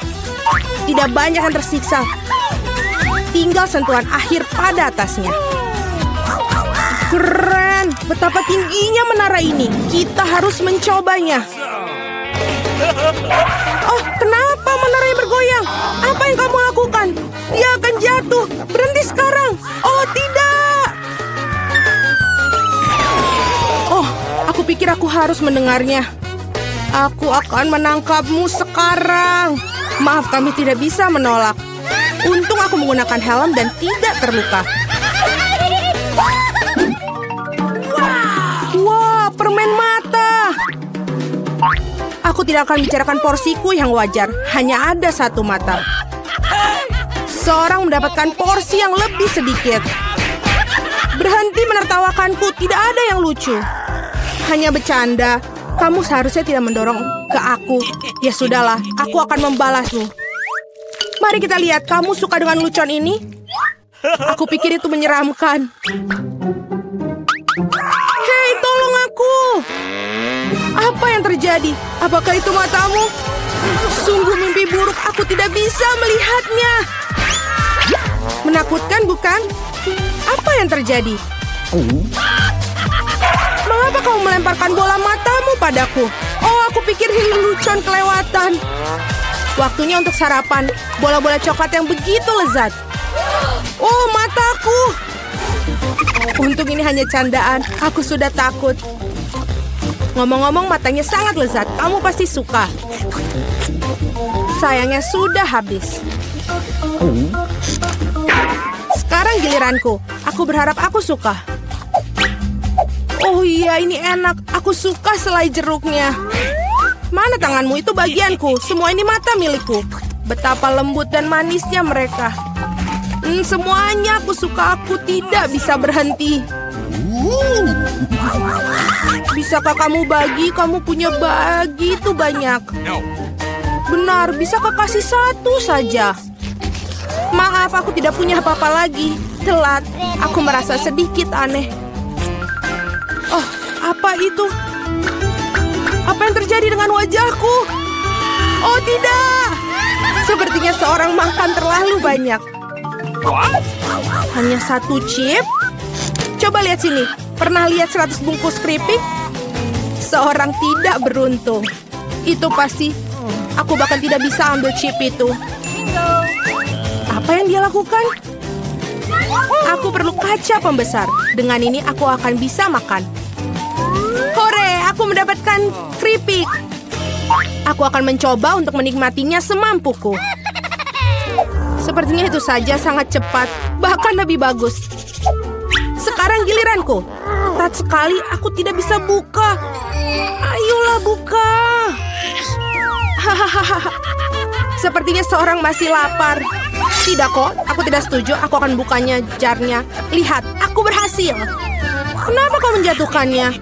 Tidak banyak yang tersiksa. Tinggal sentuhan akhir pada atasnya. Keren! Betapa tingginya menara ini. Kita harus mencobanya. Oh, kenapa menaranya bergoyang? Apa yang kamu lakukan? Dia akan jatuh. Berhenti sekarang. Oh, tidak! Oh, aku pikir aku harus mendengarnya. Aku akan menangkapmu sekarang. Maaf, kami tidak bisa menolak. Untung aku menggunakan helm dan tidak terluka. Wah, permen mata. Aku tidak akan bicarakan porsiku yang wajar. Hanya ada 1 mata. Seorang mendapatkan porsi yang lebih sedikit. Berhenti menertawakanku, tidak ada yang lucu. Hanya bercanda. Kamu seharusnya tidak mendorong ke aku. Ya sudahlah, aku akan membalasmu. Mari kita lihat, kamu suka dengan lucuan ini? Aku pikir itu menyeramkan. Hei, tolong aku! Apa yang terjadi? Apakah itu matamu? Sungguh mimpi buruk, aku tidak bisa melihatnya. Menakutkan, bukan? Apa yang terjadi? Mengapa kamu melemparkan bola matamu padaku? Oh, aku pikir ini lelucon kelewatan. Waktunya untuk sarapan. Bola-bola coklat yang begitu lezat. Oh, mataku. Untung ini hanya candaan. Aku sudah takut. Ngomong-ngomong, matanya sangat lezat. Kamu pasti suka. Sayangnya sudah habis. Sekarang giliranku. Aku berharap aku suka. Oh iya, ini enak. Aku suka selai jeruknya. Mana tanganmu? Itu bagianku. Semua ini mata milikku. Betapa lembut dan manisnya mereka. Semuanya aku suka. Aku tidak bisa berhenti. Bisakah kamu bagi? Kamu punya begitu banyak. Benar, bisakah kasih 1 saja? Maaf, aku tidak punya apa-apa lagi. Telat. Aku merasa sedikit aneh. Oh, apa itu? Apa yang terjadi dengan wajahku? Oh, tidak! Sepertinya seorang makan terlalu banyak. Hanya 1 chip? Coba lihat sini. Pernah lihat 100 bungkus keripik? Seorang tidak beruntung. Itu pasti. Aku bahkan tidak bisa ambil chip itu. Apa yang dia lakukan? Aku perlu kaca pembesar. Dengan ini aku akan bisa makan. Hore, aku mendapatkan keripik. Aku akan mencoba untuk menikmatinya semampuku. Sepertinya itu saja sangat cepat. Bahkan lebih bagus. Sekarang giliranku. Ketat sekali, aku tidak bisa buka. Ayolah buka. Hahaha. Sepertinya seorang masih lapar. Tidak kok, aku tidak setuju. Aku akan bukanya jarnya. Lihat, aku berhasil. Kenapa kau menjatuhkannya?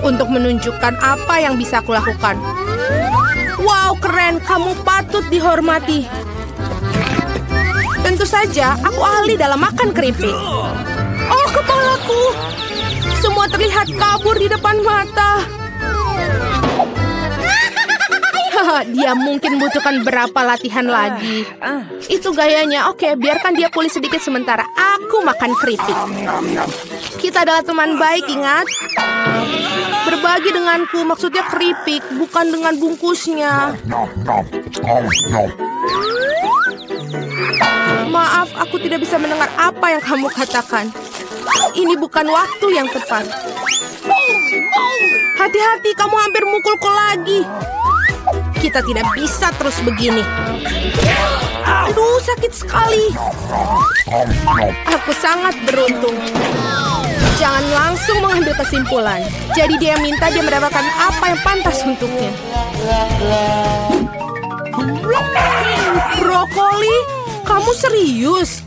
Untuk menunjukkan apa yang bisa aku lakukan. Wow, keren. Kamu patut dihormati. Tentu saja, aku ahli dalam makan keripik. Oh, kepalaku. Semua terlihat kabur di depan mata. Dia mungkin butuhkan berapa latihan lagi. Itu gayanya. Oke, biarkan dia pulih sedikit sementara. Aku makan keripik. Kita adalah teman baik, ingat? Berbagi denganku, maksudnya keripik, bukan dengan bungkusnya. Maaf, aku tidak bisa mendengar apa yang kamu katakan. Ini bukan waktu yang tepat. Hati-hati, kamu hampir mukulku lagi. Kita tidak bisa terus begini. Aduh, sakit sekali. Aku sangat beruntung. Jangan langsung mengambil kesimpulan. Jadi dia minta dia mendapatkan apa yang pantas untuknya. Brokoli? Kamu serius?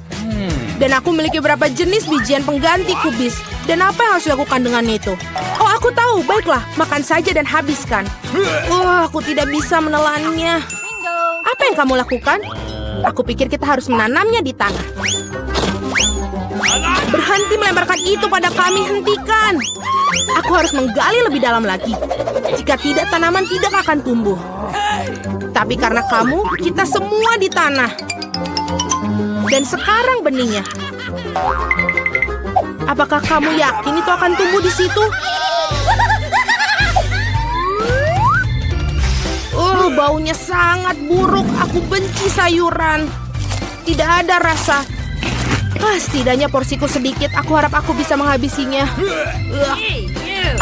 Dan aku memiliki beberapa jenis bijian pengganti kubis. Dan apa yang harus dilakukan dengan itu? Oh, aku tahu. Baiklah, makan saja dan habiskan. Wah, aku tidak bisa menelannya. Apa yang kamu lakukan? Aku pikir kita harus menanamnya di tanah. Berhenti melemparkan itu pada kami, hentikan. Aku harus menggali lebih dalam lagi. Jika tidak, tanaman tidak akan tumbuh. Tapi karena kamu, kita semua di tanah. Dan sekarang benihnya. Apakah kamu yakin itu akan tumbuh di situ? Oh, baunya sangat buruk. Aku benci sayuran. Tidak ada rasa. Setidaknya porsiku sedikit. Aku harap aku bisa menghabisinya.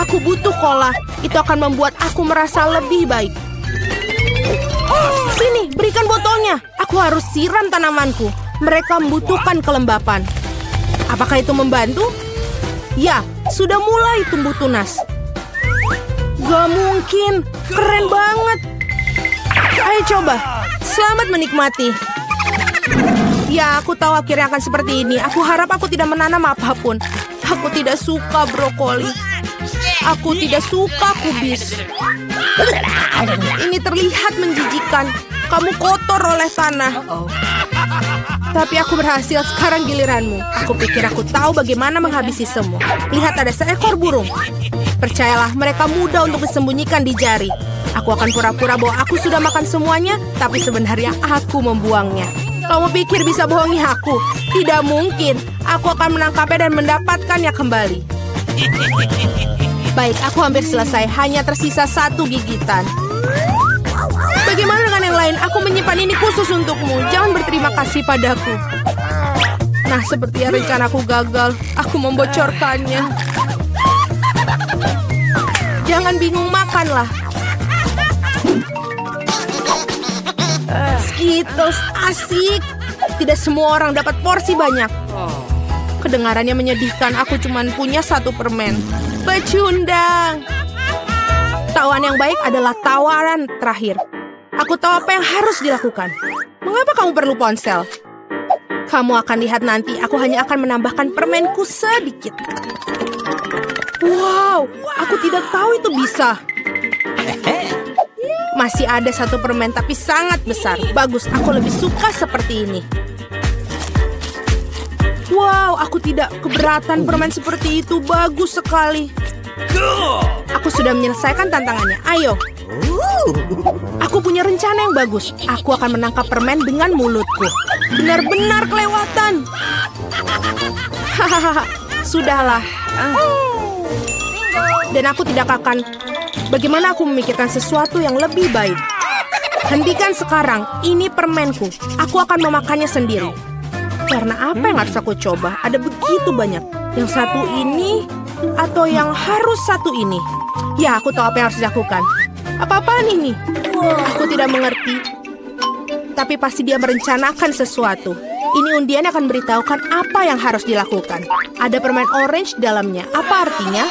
Aku butuh cola. Itu akan membuat aku merasa lebih baik. Sini, berikan botolnya. Aku harus siram tanamanku. Mereka membutuhkan kelembapan. Apakah itu membantu? Ya, sudah mulai tumbuh tunas. Gak mungkin. Keren banget. Ayo coba. Selamat menikmati. Ya, aku tahu akhirnya akan seperti ini. Aku harap aku tidak menanam apapun. Aku tidak suka brokoli. Aku tidak suka kubis. Ini terlihat menjijikan. Kamu kotor oleh tanah. Tapi aku berhasil. Sekarang giliranmu. Aku pikir aku tahu bagaimana menghabisi semua. Lihat, ada seekor burung. Percayalah, mereka mudah untuk disembunyikan di jari. Aku akan pura-pura bahwa aku sudah makan semuanya, tapi sebenarnya aku membuangnya. Kamu pikir bisa bohongi aku? Tidak mungkin. Aku akan menangkapnya dan mendapatkannya kembali. Baik, aku hampir selesai. Hanya tersisa 1 gigitan. Bagaimana dengan yang lain? Aku menyimpan ini khusus untukmu. Jangan berterima kasih padaku. Nah, sepertinya rencanaku gagal. Aku membocorkannya. Jangan bingung, makanlah. Skittles asik. Tidak semua orang dapat porsi banyak. Kedengarannya menyedihkan. Aku cuma punya 1 permen. Pecundang. Tawaran yang baik adalah tawaran terakhir. Aku tahu apa yang harus dilakukan. Mengapa kamu perlu ponsel? Kamu akan lihat nanti. Aku hanya akan menambahkan permenku sedikit. Wow, aku tidak tahu itu bisa. Masih ada 1 permen, tapi sangat besar. Bagus, aku lebih suka seperti ini. Wow, aku tidak keberatan permen seperti itu. Bagus sekali. Aku sudah menyelesaikan tantangannya. Ayo. Aku punya rencana yang bagus. Aku akan menangkap permen dengan mulutku. Benar-benar kelewatan. Hahaha, sudahlah. Dan aku tidak akan... Bagaimana aku memikirkan sesuatu yang lebih baik? Hentikan sekarang. Ini permenku. Aku akan memakannya sendiri. Karena apa yang harus aku coba? Ada begitu banyak. Yang 1 ini atau yang harus 1 ini? Ya, aku tahu apa yang harus dilakukan. Apa-apaan ini? Aku tidak mengerti. Tapi pasti dia merencanakan sesuatu. Ini undian akan beritahukan apa yang harus dilakukan. Ada permen orange di dalamnya. Apa artinya?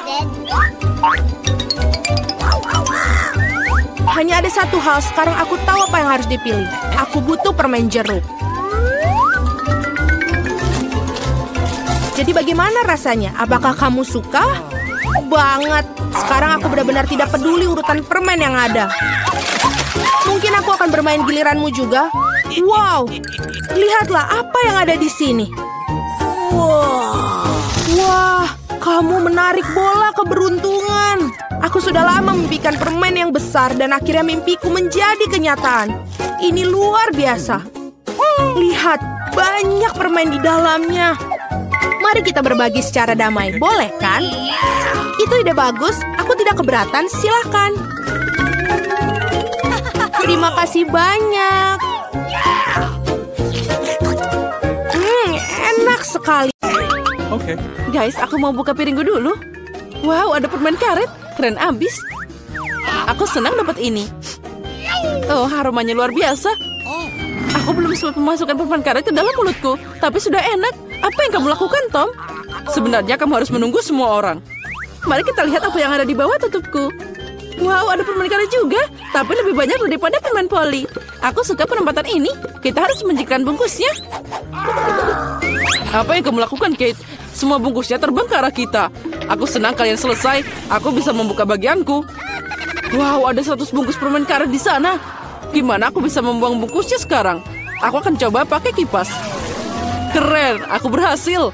Hanya ada satu hal, sekarang aku tahu apa yang harus dipilih. Aku butuh permen jeruk. Jadi bagaimana rasanya? Apakah kamu suka? Banget. Sekarang aku benar-benar tidak peduli urutan permen yang ada. Mungkin aku akan bermain giliranmu juga. Wow, lihatlah apa yang ada di sini. Wah, kamu menarik bola keberuntungan. Aku sudah lama memimpikan permen yang besar dan akhirnya mimpiku menjadi kenyataan. Ini luar biasa. Lihat, banyak permen di dalamnya. Mari kita berbagi secara damai, boleh kan? Itu ide bagus, aku tidak keberatan, silakan. Terima kasih banyak. Enak sekali. Okay. Guys, aku mau buka piringku dulu. Wow, ada permen karet. Keren abis. Aku senang dapat ini. Oh, aromanya luar biasa. Aku belum sempat memasukkan permen karet ke dalam mulutku, tapi sudah enak. Apa yang kamu lakukan, Tom? Sebenarnya kamu harus menunggu semua orang. Mari kita lihat apa yang ada di bawah tutupku. Wow, ada permen karet juga, tapi lebih banyak daripada permen poli. Aku suka penempatan ini. Kita harus menjikkan bungkusnya. Apa yang kamu lakukan, Kate? Semua bungkusnya terbang ke arah kita. Aku senang kalian selesai. Aku bisa membuka bagianku. Wow, ada 100 bungkus permen karet di sana. Gimana aku bisa membuang bungkusnya sekarang? Aku akan coba pakai kipas. Keren, aku berhasil.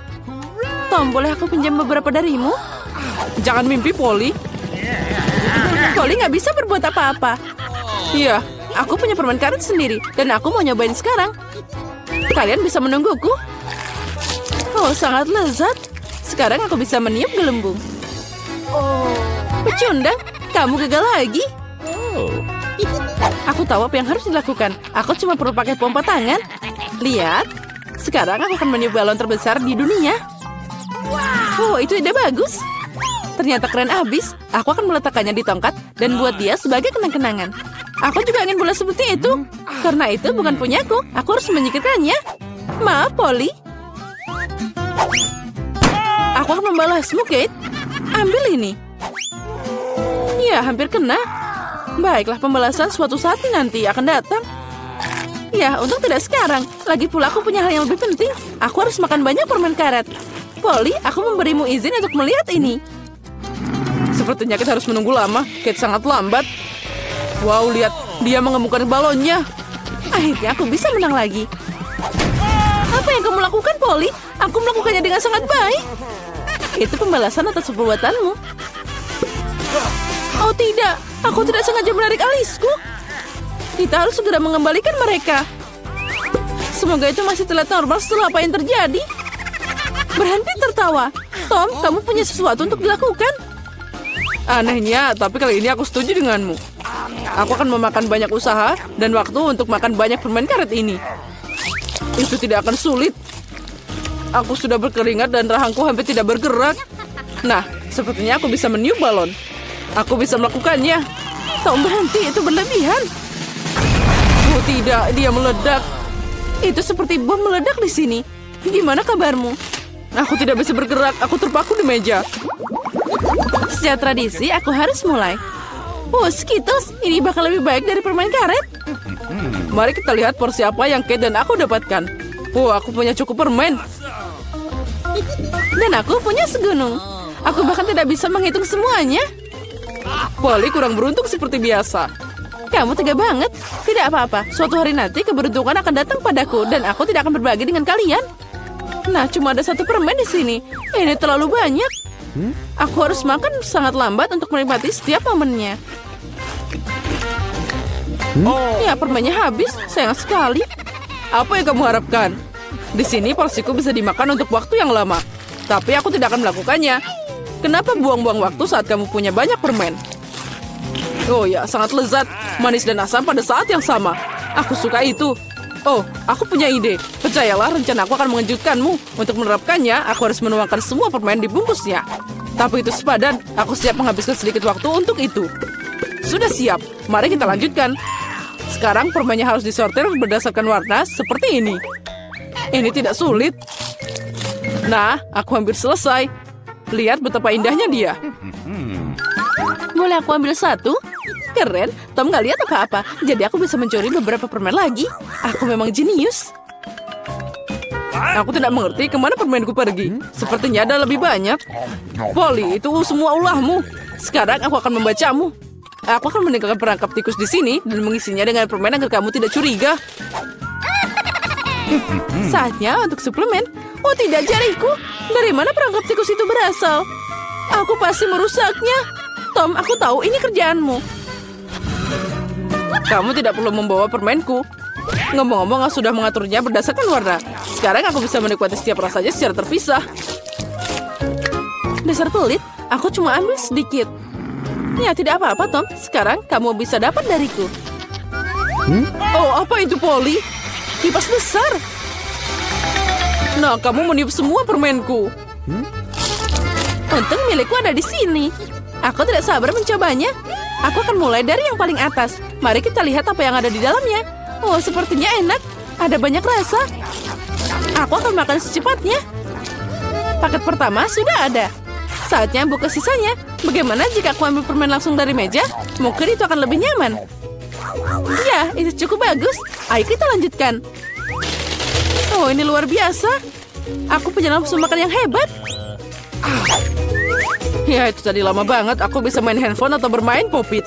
Tom, boleh aku pinjam beberapa darimu? Jangan mimpi, Polly. Polly nggak bisa berbuat apa-apa. Iya, aku punya permen karet sendiri. Dan aku mau nyobain sekarang. Kalian bisa menungguku? Oh, sangat lezat. Sekarang aku bisa meniup gelembung. Pecundang, kamu gagal lagi. Aku tahu apa yang harus dilakukan. Aku cuma perlu pakai pompa tangan. Lihat. Sekarang aku akan meniup balon terbesar di dunia. Oh, itu ide bagus. Ternyata keren abis. Aku akan meletakkannya di tongkat dan buat dia sebagai kenang-kenangan. Aku juga ingin bola seperti itu. Karena itu bukan punyaku. Aku harus menyingkirkannya. Maaf, Polly. Aku akan membalasmu, Kate. Ambil ini. Ya, hampir kena. Baiklah, pembalasan suatu saat nanti akan datang. Ya, untung tidak sekarang. Lagi pula aku punya hal yang lebih penting. Aku harus makan banyak permen karet. Polly, aku memberimu izin untuk melihat ini. Sepertinya kita harus menunggu lama. Kate sangat lambat. Wow, lihat. Dia mengemukkan balonnya. Akhirnya aku bisa menang lagi. Apa yang kamu lakukan, Polly? Aku melakukannya dengan sangat baik. Itu pembalasan atas perbuatanmu. Oh tidak, aku tidak sengaja menarik alisku. Kita harus segera mengembalikan mereka. Semoga itu masih terlihat normal setelah apa yang terjadi. Berhenti tertawa. Tom, kamu punya sesuatu untuk dilakukan. Anehnya, tapi kali ini aku setuju denganmu. Aku akan memakan banyak usaha dan waktu untuk makan banyak permen karet ini. Itu tidak akan sulit. Aku sudah berkeringat dan rahangku hampir tidak bergerak. Nah, sepertinya aku bisa meniup balon. Aku bisa melakukannya. Tom, berhenti, itu berlebihan. Oh tidak, dia meledak. Itu seperti bom meledak di sini. Gimana kabarmu? Aku tidak bisa bergerak, aku terpaku di meja. Sejak tradisi, aku harus mulai. Oh, Skittles, ini bakal lebih baik dari permen karet. Mari kita lihat porsi apa yang Kate dan aku dapatkan. Oh, aku punya cukup permen. Dan aku punya segunung. Aku bahkan tidak bisa menghitung semuanya. Polly kurang beruntung seperti biasa. Kamu tega banget. Tidak apa-apa, suatu hari nanti keberuntungan akan datang padaku dan aku tidak akan berbagi dengan kalian. Nah, cuma ada 1 permen di sini. Ini terlalu banyak. Aku harus makan sangat lambat untuk menikmati setiap momennya. Ya, permennya habis. Sayang sekali. Apa yang kamu harapkan? Di sini porsiku bisa dimakan untuk waktu yang lama. Tapi aku tidak akan melakukannya. Kenapa buang-buang waktu saat kamu punya banyak permen? Oh ya, sangat lezat. Manis dan asam pada saat yang sama. Aku suka itu. Oh, aku punya ide. Percayalah, rencana aku akan mengejutkanmu. Untuk menerapkannya, aku harus menuangkan semua permen di bungkusnya. Tapi itu sepadan. Aku siap menghabiskan sedikit waktu untuk itu. Sudah siap. Mari kita lanjutkan. Sekarang permennya harus disortir berdasarkan warna seperti ini. Ini tidak sulit. Nah, aku hampir selesai. Lihat betapa indahnya dia. Boleh aku ambil satu? Keren, Tom nggak lihat apa-apa. Jadi aku bisa mencuri beberapa permen lagi. Aku memang jenius. Aku tidak mengerti kemana permenku pergi. Sepertinya ada lebih banyak. Polly, itu semua ulahmu. Sekarang aku akan membacamu. Aku akan meninggalkan perangkap tikus di sini dan mengisinya dengan permen agar kamu tidak curiga. Saatnya untuk suplemen. Oh tidak, jariku. Dari mana perangkap tikus itu berasal? Aku pasti merusaknya. Tom, aku tahu ini kerjaanmu. Kamu tidak perlu membawa permenku. Ngomong-ngomong, aku sudah mengaturnya berdasarkan warna. Sekarang aku bisa menikmati setiap rasanya secara terpisah. Dasar pelit, aku cuma ambil sedikit. Ya, tidak apa-apa, Tom. Sekarang kamu bisa dapat dariku. Oh, apa itu, Polly? Kipas besar. Nah, kamu meniup semua permenku. Untung milikku ada di sini. Aku tidak sabar mencobanya. Aku akan mulai dari yang paling atas. Mari kita lihat apa yang ada di dalamnya. Oh, sepertinya enak. Ada banyak rasa. Aku akan makan secepatnya. Paket pertama sudah ada. Saatnya buka sisanya. Bagaimana jika aku ambil permen langsung dari meja? Mungkin itu akan lebih nyaman. Ya, itu cukup bagus. Ayo kita lanjutkan. Oh, ini luar biasa. Aku punya nafsu makan yang hebat. Ya, itu tadi lama banget. Aku bisa main handphone atau bermain popit.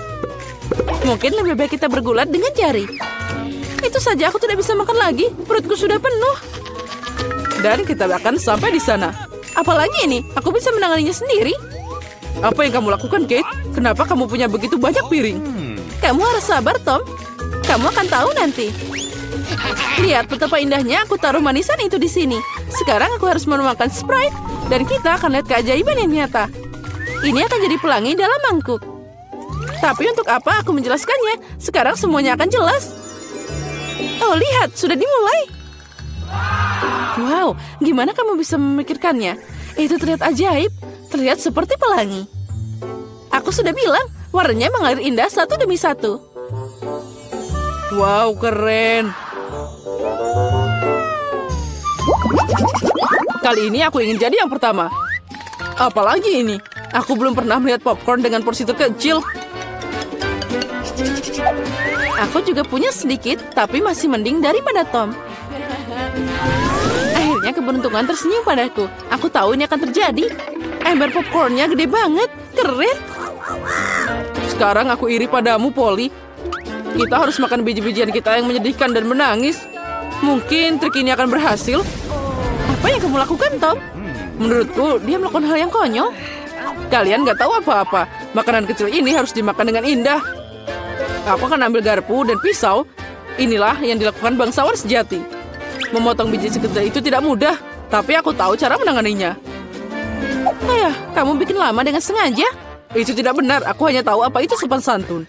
Mungkin lebih baik kita bergulat dengan jari. Itu saja, aku tidak bisa makan lagi. Perutku sudah penuh. Dan kita akan sampai di sana. Apalagi ini, aku bisa menanganinya sendiri. Apa yang kamu lakukan, Kate? Kenapa kamu punya begitu banyak piring? Kamu harus sabar, Tom. Kamu akan tahu nanti. Lihat betapa indahnya aku taruh manisan itu di sini. Sekarang aku harus menuangkan Sprite. Dan kita akan lihat keajaiban yang nyata. Ini akan jadi pelangi dalam mangkuk. Tapi untuk apa aku menjelaskannya? Sekarang semuanya akan jelas. Oh, lihat, sudah dimulai. Wow, gimana kamu bisa memikirkannya? Itu terlihat ajaib, terlihat seperti pelangi. Aku sudah bilang, warnanya mengalir indah satu demi satu. Wow, keren. Kali ini aku ingin jadi yang pertama. Apalagi ini, aku belum pernah melihat popcorn dengan porsi terkecil. Aku juga punya sedikit, tapi masih mending daripada Tom. Akhirnya keberuntungan tersenyum padaku. Aku tahu ini akan terjadi. Ember popcornnya gede banget. Keren. Sekarang aku iri padamu, Polly. Kita harus makan biji-bijian kita yang menyedihkan dan menangis. Mungkin trik ini akan berhasil. Apa yang kamu lakukan, Tom? Menurutku, dia melakukan hal yang konyol. Kalian gak tahu apa-apa. Makanan kecil ini harus dimakan dengan indah. Aku akan ambil garpu dan pisau. Inilah yang dilakukan bangsawan sejati. Memotong biji sekecil itu tidak mudah, tapi aku tahu cara menanganinya. Ayah, kamu bikin lama dengan sengaja? Itu tidak benar, aku hanya tahu apa itu sopan santun.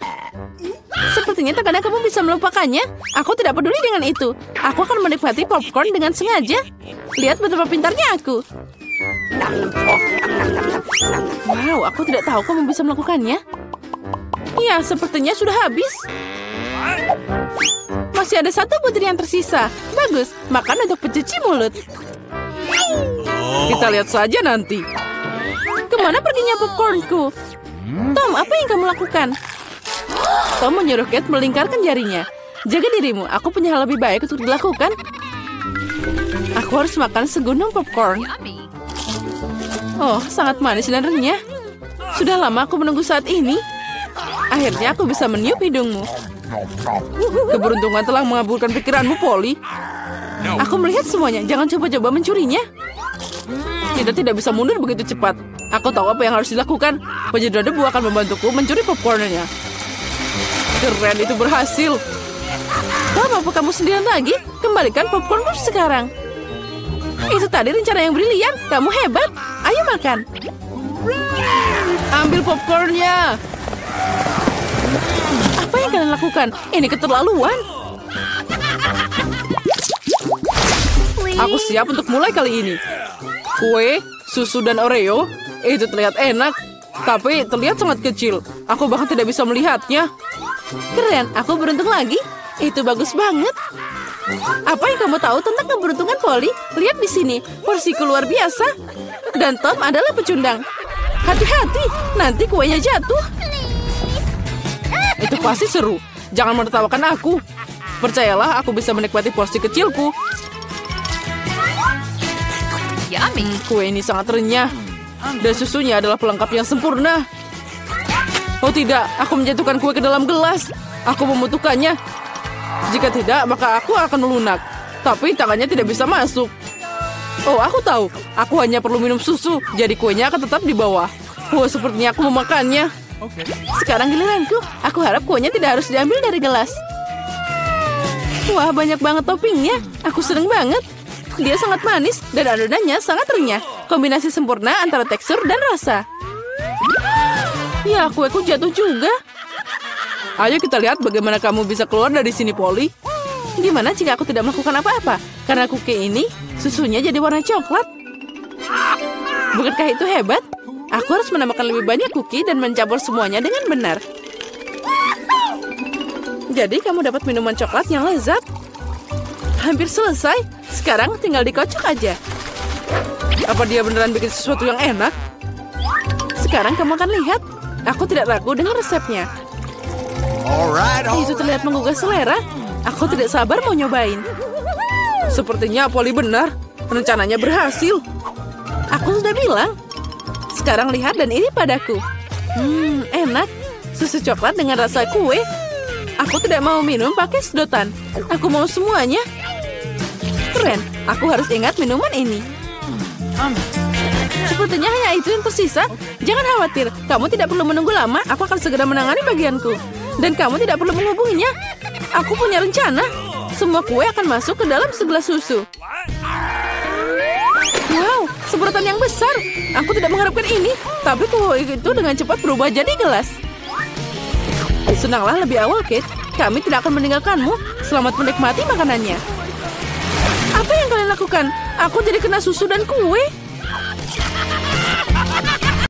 Sepertinya terkadang kamu bisa melupakannya. Aku tidak peduli dengan itu. Aku akan menikmati popcorn dengan sengaja. Lihat betapa pintarnya aku. Wow, aku tidak tahu kamu bisa melakukannya. Iya, sepertinya sudah habis. Masih ada satu butir yang tersisa. Bagus, makan untuk pencuci mulut. Kita lihat saja nanti. Kemana perginya popcornku? Tom, apa yang kamu lakukan? Tom menyuruh Kate melingkarkan jarinya. Jaga dirimu, aku punya hal lebih baik untuk dilakukan. Aku harus makan segunung popcorn. Oh, sangat manis dan renyah. Sudah lama aku menunggu saat ini. Akhirnya aku bisa meniup hidungmu. Keberuntungan telah mengabulkan pikiranmu, Polly. Aku melihat semuanya, jangan coba-coba mencurinya. Kita tidak bisa mundur begitu cepat. Aku tahu apa yang harus dilakukan. Penyedot debu akan membantuku mencuri popcornnya. Keren, itu berhasil. Tom, apa kamu sendirian lagi? Kembalikan popcornku sekarang. Itu tadi rencana yang brilian. Kamu hebat. Ayo makan. Ambil popcornnya. Apa yang kalian lakukan? Ini keterlaluan. Aku siap untuk mulai kali ini. Kue, susu, dan Oreo. Itu terlihat enak. Tapi terlihat sangat kecil. Aku bahkan tidak bisa melihatnya. Keren, aku beruntung lagi. Itu bagus banget. Apa yang kamu tahu tentang keberuntungan Polly? Lihat di sini, porsiku luar biasa. Dan Tom adalah pecundang. Hati-hati, nanti kuenya jatuh. Itu pasti seru. Jangan menertawakan aku. Percayalah, aku bisa menikmati porsi kecilku. Kue ini sangat renyah. Dan susunya adalah pelengkap yang sempurna. Oh tidak, aku menjatuhkan kue ke dalam gelas. Aku membutuhkannya. Jika tidak, maka aku akan melunak. Tapi tangannya tidak bisa masuk. Oh, aku tahu. Aku hanya perlu minum susu. Jadi kuenya akan tetap di bawah. Wah, sepertinya aku memakannya. Sekarang giliranku. Aku harap kuenya tidak harus diambil dari gelas. Wah, banyak banget toppingnya. Aku seneng banget. Dia sangat manis dan adonannya sangat renyah. Kombinasi sempurna antara tekstur dan rasa. Ya, kueku jatuh juga. Ayo kita lihat bagaimana kamu bisa keluar dari sini, Polly. Gimana jika aku tidak melakukan apa-apa? Karena cookie ini, susunya jadi warna coklat. Bukankah itu hebat? Aku harus menambahkan lebih banyak cookie dan mencampur semuanya dengan benar. Jadi kamu dapat minuman coklat yang lezat. Hampir selesai. Sekarang tinggal dikocok aja. Apa dia beneran bikin sesuatu yang enak? Sekarang kamu akan lihat. Aku tidak ragu dengan resepnya. Itu terlihat menggugah selera. Aku tidak sabar mau nyobain. Sepertinya Polly benar. Rencananya berhasil. Aku sudah bilang. Sekarang lihat dan ini padaku. Enak. Susu coklat dengan rasa kue. Aku tidak mau minum pakai sedotan. Aku mau semuanya. Keren. Aku harus ingat minuman ini. Sepertinya hanya itu yang tersisa. Jangan khawatir. Kamu tidak perlu menunggu lama. Aku akan segera menangani bagianku. Dan kamu tidak perlu menghubunginya. Aku punya rencana. Semua kue akan masuk ke dalam segelas susu. Wow, semprotan yang besar. Aku tidak mengharapkan ini. Tapi kue itu dengan cepat berubah jadi gelas. Senanglah lebih awal, Kate. Kami tidak akan meninggalkanmu. Selamat menikmati makanannya. Apa yang kalian lakukan? Aku jadi kena susu dan kue.